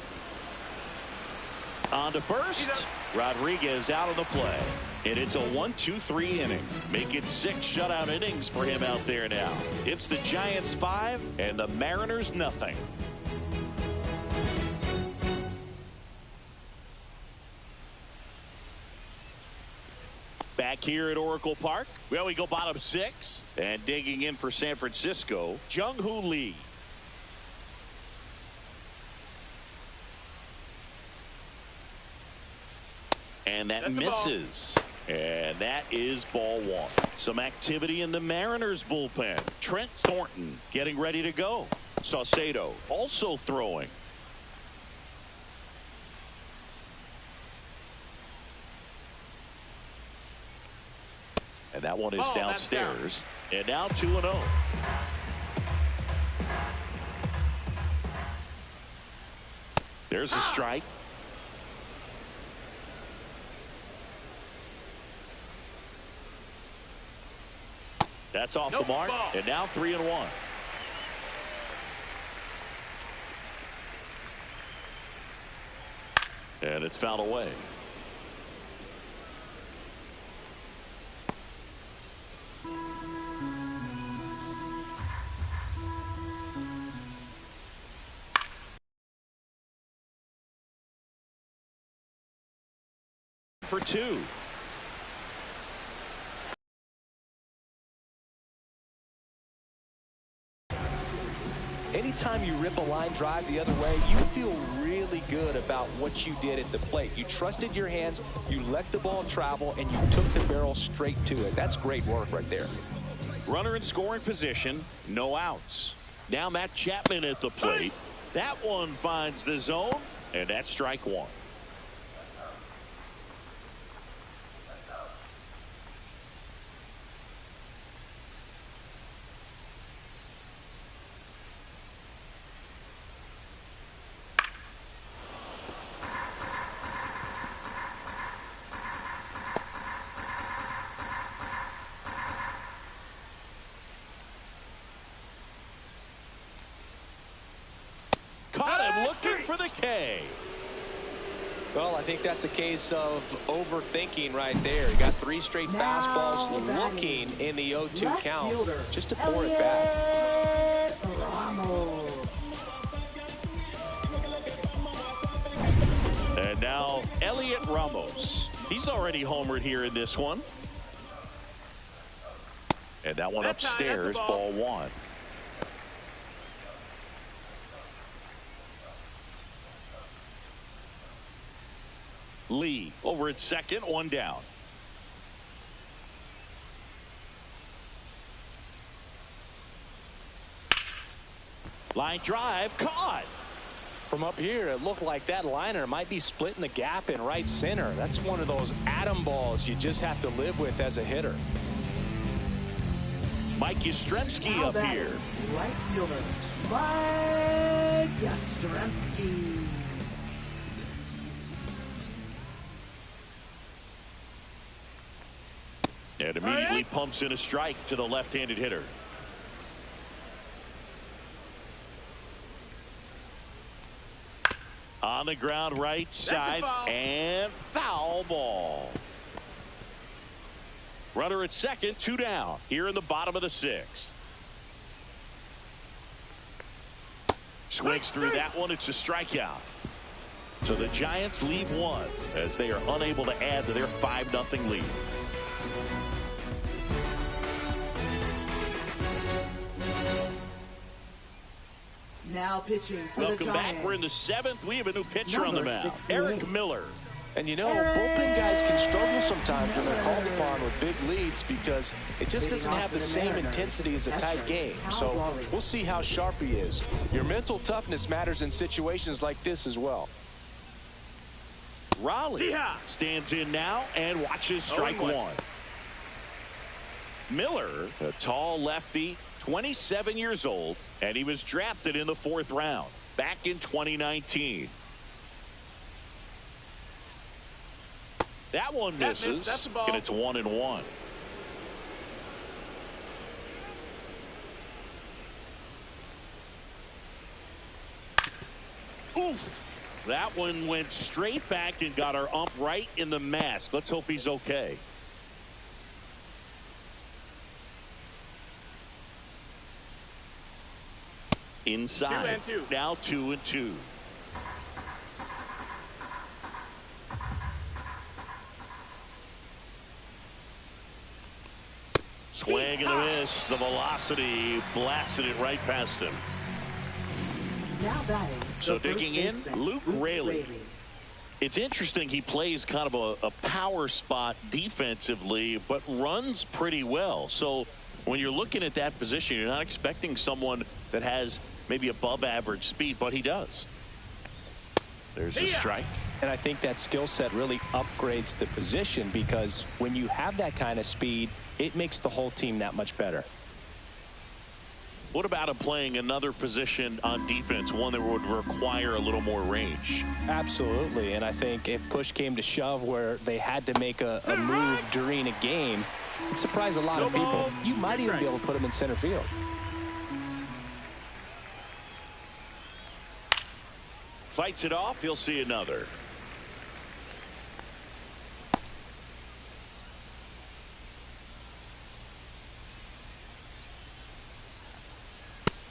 On to first. Rodriguez out of the play. And it's a 1-2-3 inning. Make it 6 shutout innings for him out there now. It's the Giants 5 and the Mariners nothing. Back here at Oracle Park. Well, we go bottom 6. And digging in for San Francisco, Jung-Hoo Lee. And that misses. And that is ball 1. Some activity in the Mariners bullpen. Trent Thornton getting ready to go. Saucedo also throwing. And that one is downstairs. And now 2-0. There's a strike. That's off the mark. And now 3-1. And it's fouled away. For 2. Anytime you rip a line drive the other way, you feel really good about what you did at the plate. You trusted your hands, you let the ball travel, and you took the barrel straight to it. That's great work right there. Runner in scoring position, no outs. Now Matt Chapman at the plate. That one finds the zone, and that's strike 1. Looking for the K. Well, I think that's a case of overthinking right there. You got 3 straight fastballs looking in the 0-2 count just to pour it back. And now Elliot Ramos. He's already homered here in this one. And that one upstairs, ball 1. Lee over at second, 1 down. Line drive caught. From up here, it looked like that liner might be splitting the gap in right center. That's one of those atom balls you just have to live with as a hitter. Mike Yastrzemski up here. Right fielder, Mike Yastrzemski. And immediately pumps in a strike to the left-handed hitter. On the ground right side and foul ball. Runner at second, 2 down here in the bottom of the 6th. Swings through that one. It's a strikeout. So the Giants leave 1 as they are unable to add to their 5-0 lead. Now pitching for the Giants. Welcome back. We're in the 7th. We have a new pitcher on the mound, Eric Miller. And you know, bullpen guys can struggle sometimes when they're called upon with big leads because it just doesn't have the same intensity as a tight game. So we'll see how sharp he is. Your mental toughness matters in situations like this as well. Raleigh stands in now and watches strike 1. Miller, a tall lefty, 27 years old, and he was drafted in the 4th round back in 2019. That one That missed. misses, That's a ball. and it's 1-1. Oof. That one went straight back and got our ump right in the mask. Let's hope he's okay. Inside. 2-2. Now 2-2. Swing and a miss. The velocity blasted it right past him. Now batting. So the digging first in, baseman, Luke Raley. It's interesting, he plays kind of a power spot defensively, but runs pretty well. So when you're looking at that position, you're not expecting someone that has maybe above average speed, but he does. There's a strike. And I think that skill set really upgrades the position, because when you have that kind of speed, it makes the whole team that much better. What about him playing another position on defense, one that would require a little more range? Absolutely. And I think if push came to shove where they had to make a move during a game, it'd surprise a lot of people. You might even be able to put him in center field. Fights it off. He'll see another.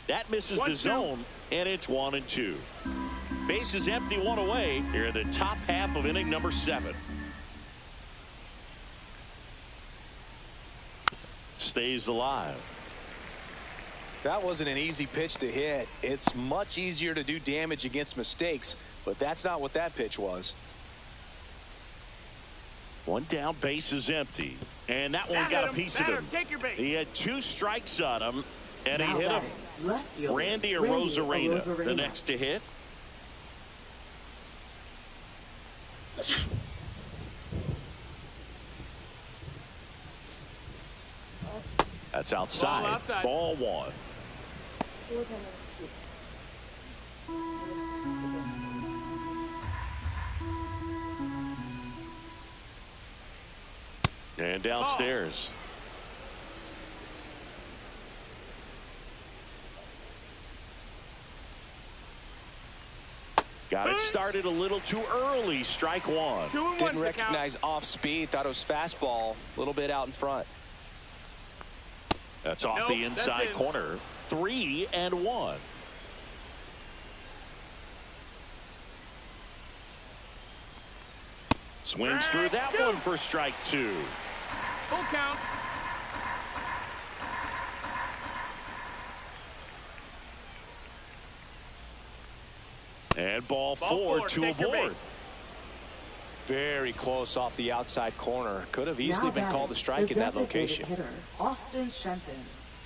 That misses the zone, and it's 1-2. Bases empty, one away. Here in the top half of inning number 7. Stays alive. That wasn't an easy pitch to hit. It's much easier to do damage against mistakes, but that's not what that pitch was. One down, base is empty. And that one got a piece of him. Take your base. He had 2 strikes on him, and Now he hit him. batting, left fielder, Randy Arozarena, the next to hit. That's outside. Ball outside. Ball 1. And downstairs. Got it started a little too early. Strike 1. 2-1. Didn't recognize off speed. Thought it was fastball. A little bit out in front. That's off Nope, the inside that's corner. 3-1. Swings through that one for strike 2. Full count. And ball 4, 2 Take your aboard. base. Very close off the outside corner. Could have easily Now been batting, called a strike the in that designated location. hitter, Austin Shenton.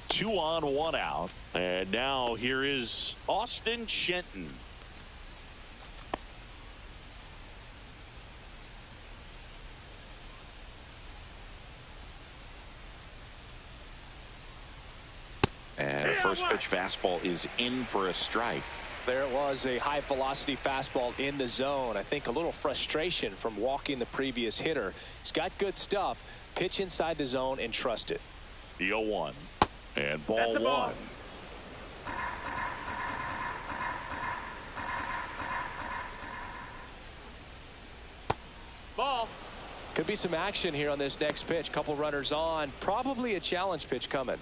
2 on, 1 out. And now here is Austin Shenton. And a first pitch fastball is in for a strike. There it was, a high velocity fastball in the zone. I think a little frustration from walking the previous hitter. He's got good stuff. Pitch inside the zone and trust it. The 0-1. And ball That's a ball. 1. Ball. Could be some action here on this next pitch. Couple runners on. Probably a challenge pitch coming.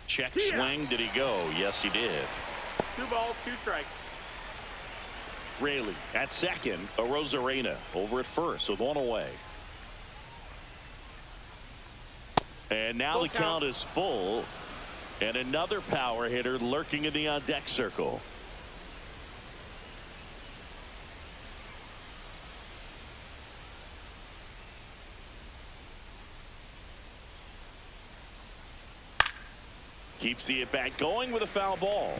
Check swing. Did he go? Yes, he did. 2 balls, 2 strikes. Raley at second. Arozarena over at first with 1 away. And now Full the count is full. And another power hitter lurking in the on-deck circle. Keeps the at-bat going with a foul ball.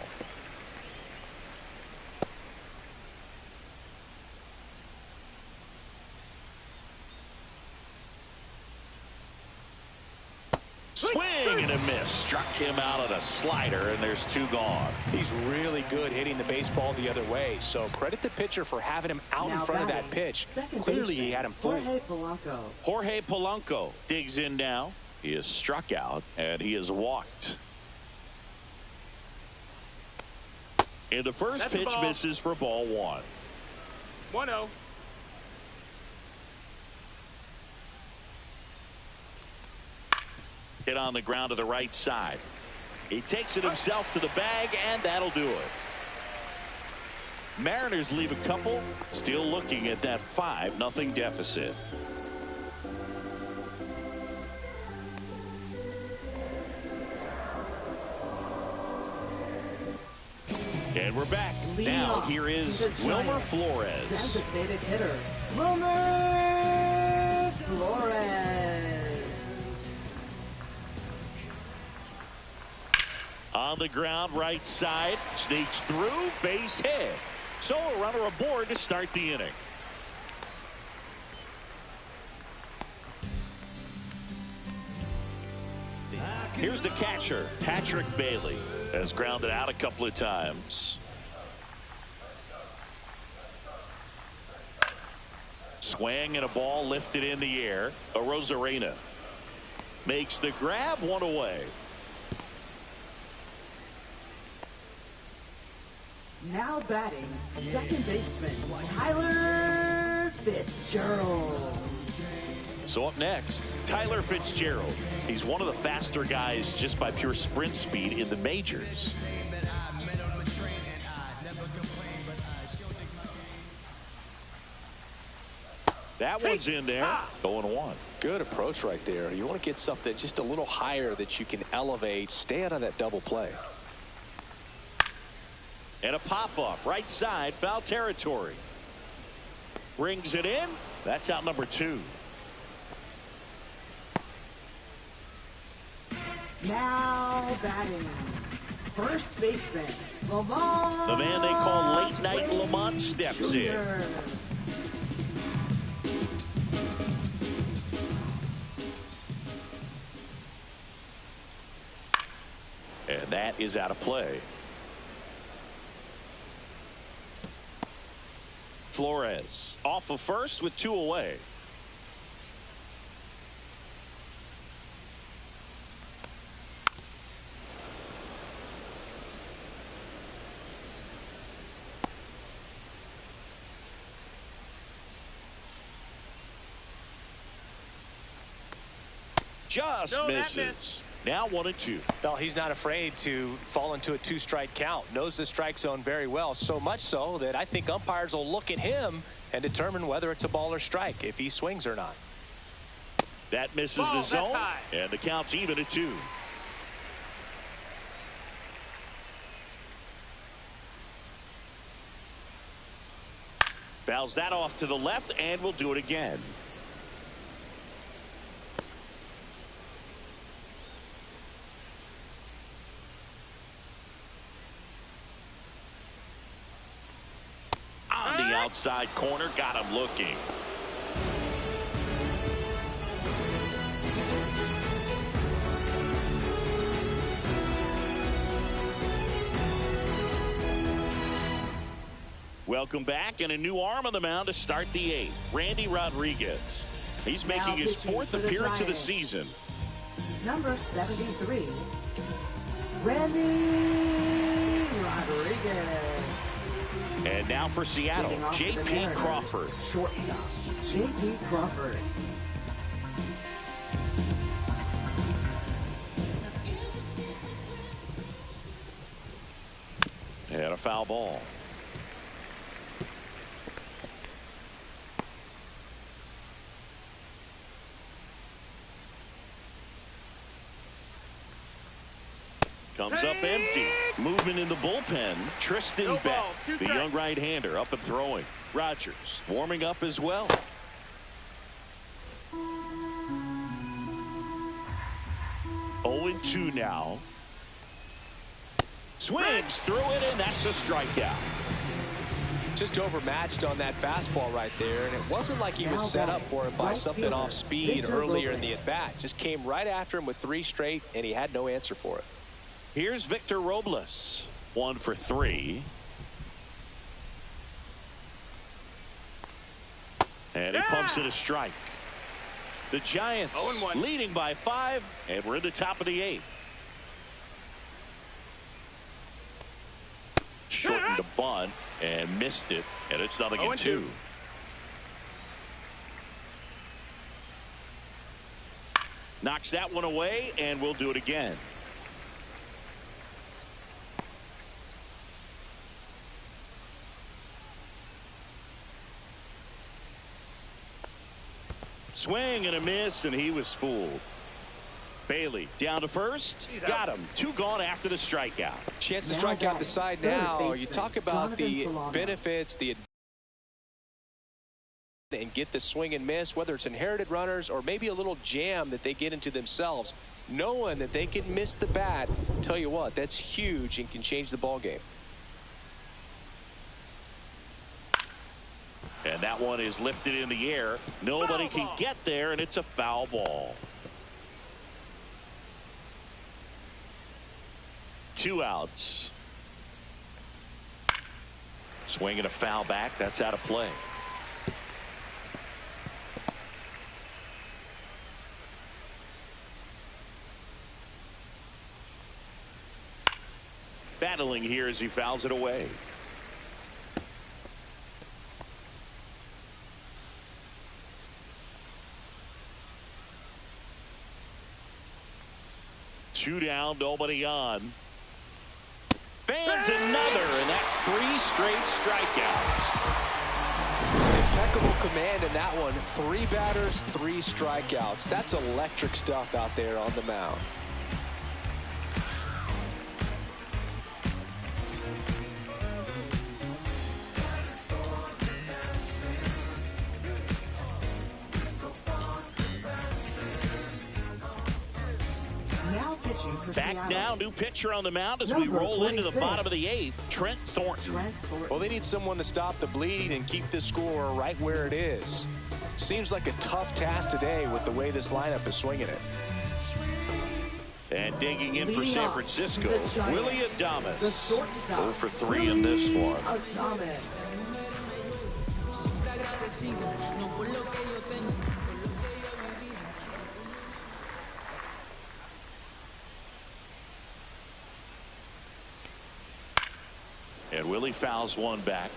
Swing and a miss. struck him out on a slider, and there's 2 gone. He's really good hitting the baseball the other way, so credit the pitcher for having him out in front of that pitch. Clearly, he had him fooled. Jorge Polanco digs in now. He is struck out, and he is walked. And the first pitch misses for ball 1. 1-0. Hit on the ground to the right side. He takes it himself to the bag, and that'll do it. Mariners leave a couple, still looking at that 5-0 deficit. And we're back. Now here is Wilmer Flores. Designated hitter, Wilmer Flores. On the ground, right side, sneaks through, base hit. So a runner aboard to start the inning. Here's the catcher, Patrick Bailey, has grounded out a couple of times. Swing and a ball lifted in the air. Arozarena makes the grab, 1 away. Now batting, second baseman, Tyler Fitzgerald. So up next, Tyler Fitzgerald. He's one of the faster guys just by pure sprint speed in the majors. That one's in there. Going 1. Good approach right there. You want to get something just a little higher that you can elevate. Stay out of that double play. And a pop-up, right side, foul territory. Brings it in. That's out number 2. Now batting, first baseman, Lamont. The man they call Late Night Lamont steps in. And that is out of play. Flores off of first with 2 away. Just misses. Now 1-2. Well, he's not afraid to fall into a 2-strike count. Knows the strike zone very well, so much so that I think umpires will look at him and determine whether it's a ball or strike, if he swings or not. That misses the zone, and the count's even at 2. Fouls that off to the left, and we'll do it again. On the outside corner, got him looking. Welcome back, and a new arm on the mound to start the 8th. Randy Rodriguez. He's making his 4th appearance of the season. Number 73, Randy Rodriguez. And now for Seattle, J.P. Crawford. Shortstop, J.P. Crawford. And a foul ball. Comes up empty. Movement in the bullpen. Tristan Beck, the young right-hander, up and throwing. Rogers warming up as well. Oh, 0-2 now. Swings through it, and that's a strikeout. just overmatched on that fastball right there, and it wasn't like he was set up for it by something off speed earlier in the at-bat. Just came right after him with 3 straight, and he had no answer for it. Here's Victor Robles, 1 for 3. And he pumps it a strike. The Giants 0-1. leading by 5, and we're in the top of the 8th. Shortened the bunt and missed it, and it's 0-2. Knocks that one away, and we'll do it again. Swing and a miss, and he was fooled. Bailey down to first. Got him. 2 gone after the strikeout. Chance to strike out the side now. You talk about the benefits, and get the swing and miss, whether it's inherited runners or maybe a little jam that they get into themselves, knowing that they can miss the bat. Tell you what, that's huge and can change the ball game. And that one is lifted in the air. Nobody can get there, and it's a foul ball. 2 outs. Swing and a foul back. That's out of play. Battling here as he fouls it away. Two down, nobody on. Fans another, and that's 3 straight strikeouts. Impeccable command in that one. 3 batters, 3 strikeouts. That's electric stuff out there on the mound. Back now, new pitcher on the mound as we roll into the bottom of the 8th, Trent Thornton. Well, they need someone to stop the bleeding and keep the score right where it is. Seems like a tough task today with the way this lineup is swinging it. And digging in for San Francisco, Willy Adames. 0 for 3 in this one. And Willie fouls one back.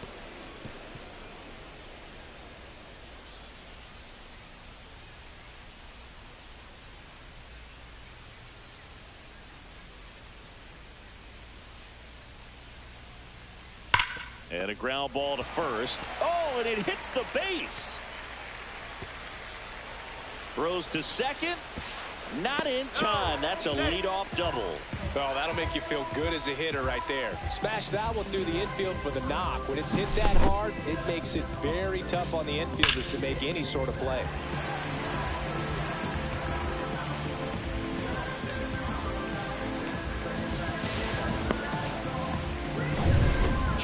And a ground ball to first. Oh, and it hits the base. Throws to second. Not in time. That's a leadoff double. Oh, that'll make you feel good as a hitter right there. Smash that one through the infield for the knock. When it's hit that hard, it makes it very tough on the infielders to make any sort of play.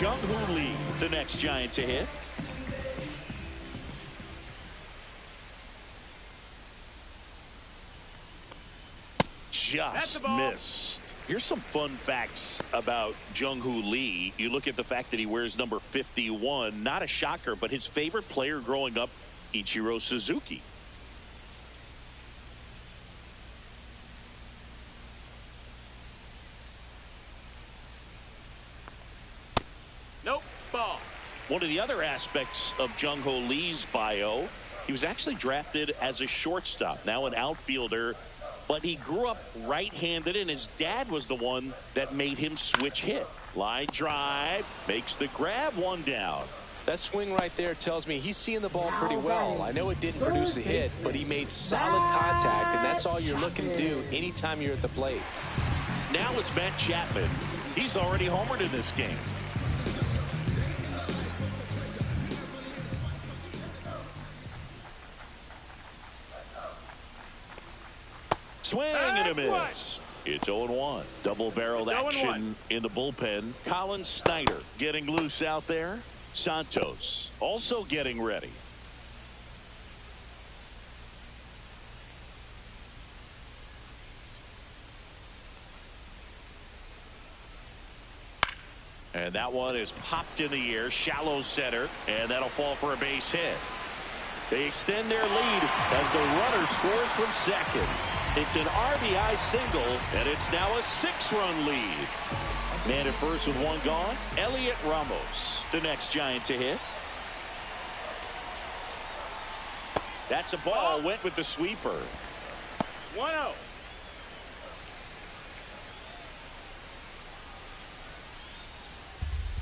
Jung-Hoo Lee, the next Giant to hit. Just missed. Here's some fun facts about Jung-Hoo Lee. You look at the fact that he wears number 51. Not a shocker, but his favorite player growing up, Ichiro Suzuki. Nope, ball. One of the other aspects of Jung-Hoo Lee's bio, he was actually drafted as a shortstop, now an outfielder. But he grew up right-handed, and his dad was the one that made him switch hit. Line drive, makes the grab, 1 down. That swing right there tells me he's seeing the ball pretty well. I know it didn't produce a hit, but he made solid contact, and that's all you're looking to do anytime you're at the plate. Now it's Matt Chapman. He's already homered in this game. Swing and a miss. It's 0-1. Double-barreled action in the bullpen. Colin Snyder getting loose out there. Santos also getting ready. And that one is popped in the air, shallow center, and that'll fall for a base hit. They extend their lead as the runner scores from second. It's an RBI single, and it's now a 6-run lead. Man at first with one gone. Elliot Ramos, the next Giant to hit. That's a ball. Went with the sweeper. 1-0.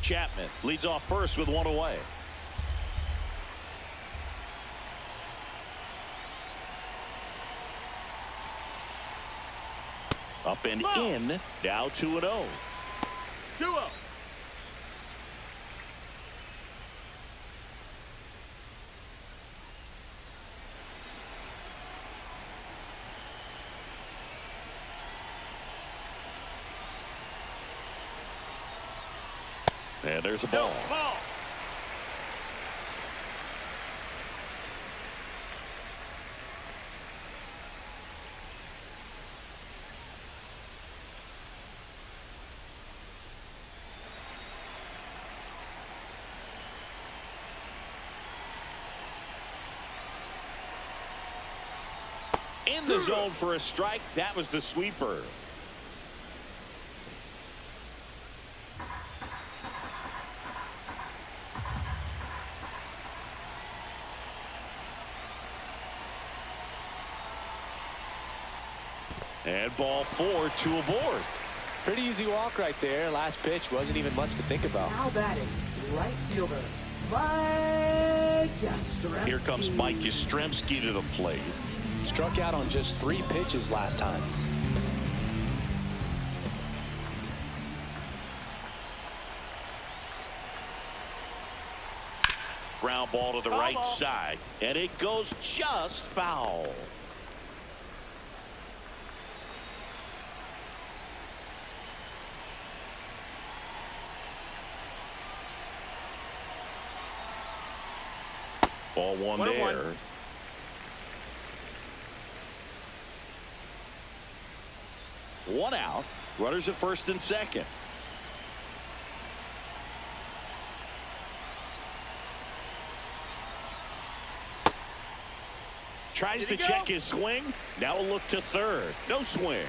Chapman leads off first with one away. Up and in. Now 2-0. 2-0. And there's a ball. Ball. In the zone for a strike. That was the sweeper. And ball 4, 2 aboard. Pretty easy walk right there. Last pitch wasn't even much to think about. Now batting, right fielder, Mike Yastrzemski. Here comes Mike Yastrzemski to the plate. Struck out on just 3 pitches last time. Ground ball to the right side, and it goes just foul. Ball 1 there. One out. Runners at first and second. Tries to check his swing. Now a look to third. No swing.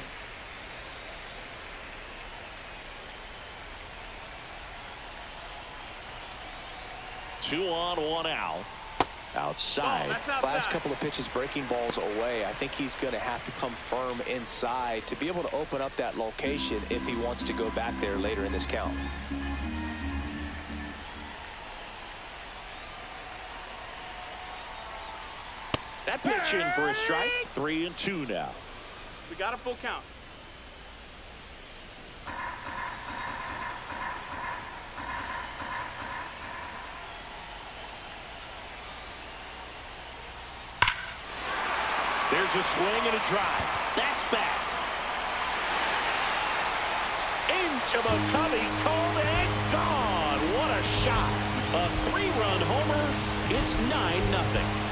Two on, one out. Outside. Last couple of pitches breaking balls away. I think he's going to have to come firm inside to be able to open up that location if he wants to go back there later in this count. That pitch in for a strike. 3-2 now. We got a full count. There's a swing and a drive. That's back. Into the coming cone and gone. What a shot. A 3-run homer. It's 9-0.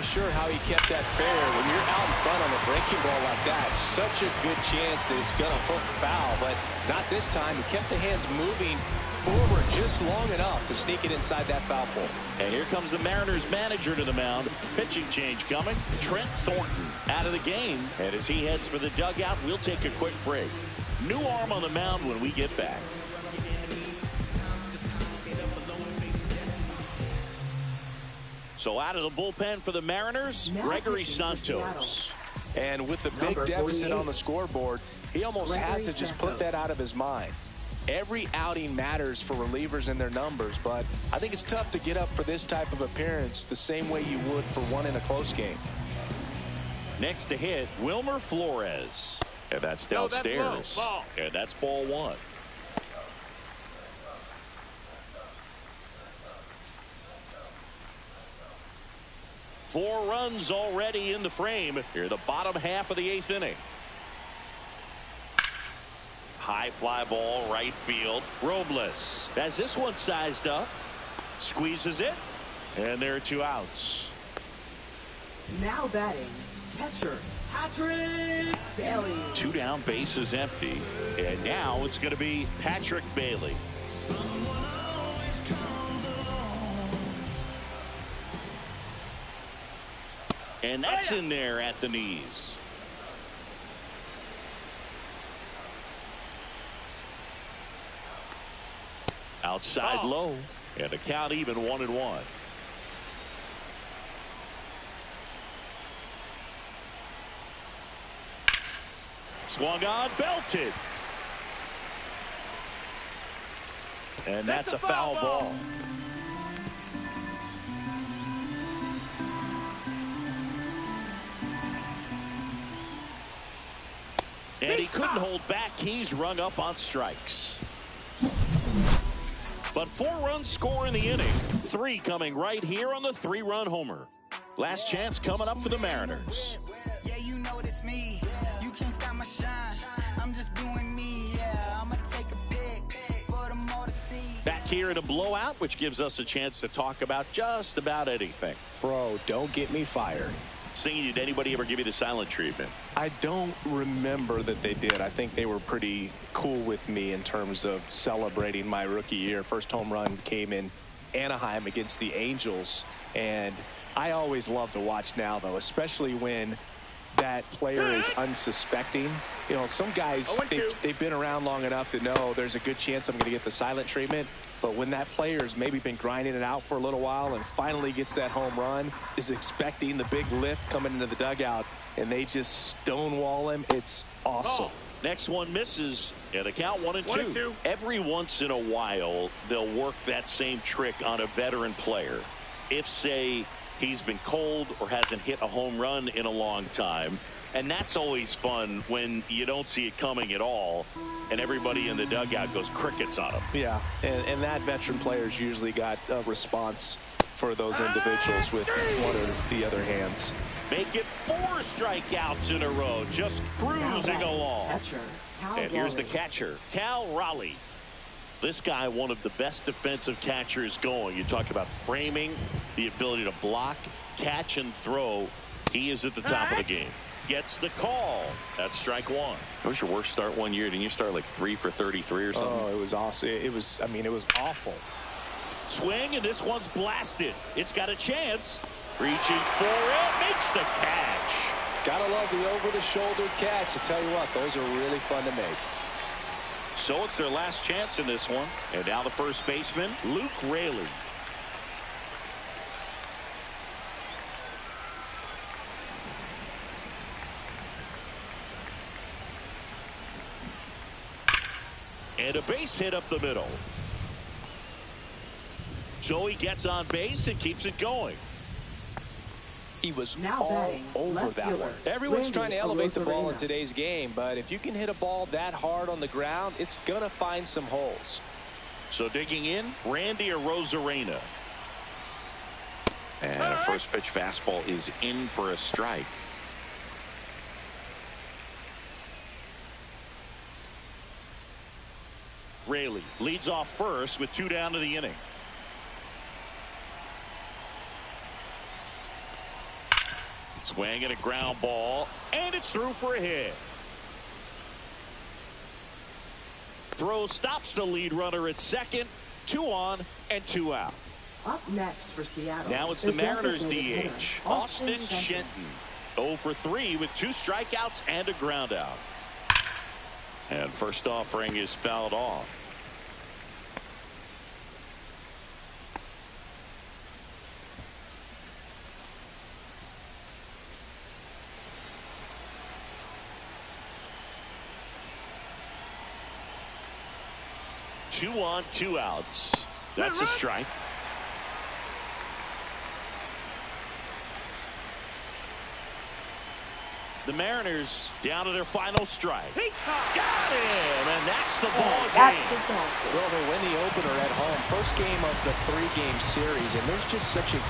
Sure how he kept that fair. When you're out in front on a breaking ball like that, such a good chance that it's going to hook foul, but not this time. He kept the hands moving forward just long enough to sneak it inside that foul pole. And here comes the Mariners manager to the mound. Pitching change coming. Trent Thornton out of the game, and as he heads for the dugout, we'll take a quick break. New arm on the mound when we get back. So out of the bullpen for the Mariners, Gregory Santos. And with the big deficit on the scoreboard, he almost has to just put that out of his mind. Every outing matters for relievers and their numbers, but I think it's tough to get up for this type of appearance the same way you would for one in a close game. Next to hit, Wilmer Flores. And that's No, downstairs. that's low. Ball. And that's ball one. Four runs already in the frame here, the bottom half of the 8th inning. High fly ball, right field. Robles has this one sized up. Squeezes it. And there are 2 outs. Now batting, catcher Patrick Bailey. 2 down, bases empty. And now it's going to be Patrick Bailey. And that's in there at the knees. Outside low. And the count even 1-1. Swung on, belted. And that's a foul ball. And he couldn't hold back. He's rung up on strikes. But 4 runs score in the inning. 3 coming right here on the 3-run homer. Last chance coming up for the Mariners. Yeah, you know it's me. You can't stop my shine. I'm just doing me. Yeah, I'ma take a pic for them all to see. Back here in a blowout, which gives us a chance to talk about just about anything. Bro, don't get me fired. Singing, did anybody ever give you the silent treatment? I don't remember that they did. I think they were pretty cool with me in terms of celebrating my rookie year. First home run came in Anaheim against the Angels, and I always love to watch now, though, especially when that player is unsuspecting. You know, some guys, they've been around long enough to know there's a good chance I'm going to get the silent treatment. But when that player's maybe been grinding it out for a little while and finally gets that home run, is expecting the big lift coming into the dugout, and they just stonewall him, it's awesome. Next one misses, and the count 1-2. Every once in a while, they'll work that same trick on a veteran player. If, say, he's been cold or hasn't hit a home run in a long time. And that's always fun when you don't see it coming at all, and everybody in the dugout goes crickets on him. Yeah, and that veteran player's usually got a response for those individuals with one or the other hands. Make it 4 strikeouts in a row, just cruising along. And here's the catcher, Cal Raleigh. This guy, one of the best defensive catchers going. You talk about framing, the ability to block, catch, and throw. He is at the top of the game. Gets the call. That's strike 1. What was your worst start one year? Didn't you start like 3 for 33 or something? Oh, it was awesome. It was awful. Swing, and this one's blasted. It's got a chance. Reaching for it, makes the catch. Gotta love the over-the-shoulder catch. I tell you what, those are really fun to make. So it's their last chance in this one. And now the first baseman, Luke Raley. And a base hit up the middle. Joey gets on base and keeps it going. He was all over that one. Everyone's trying to elevate the ball in today's game, but if you can hit a ball that hard on the ground, it's going to find some holes. So digging in, Randy Arozarena. And a first pitch fastball is in for a strike. Raley leads off first with 2 down to the inning. Swing and a ground ball, and it's through for a hit. Throw stops the lead runner at second. 2 on and 2 out. Up next for Seattle. Now it's the Mariners DH, Austin Shenton. 0 for 3 with 2 strikeouts and a ground out. And first offering is fouled off. Two on, 2 outs. That's a strike. The Mariners down to their final strike. Got Got him, and that's the ball That's game. just awesome. Well, they win the opener at home. First game of the 3-game series, and there's just such a good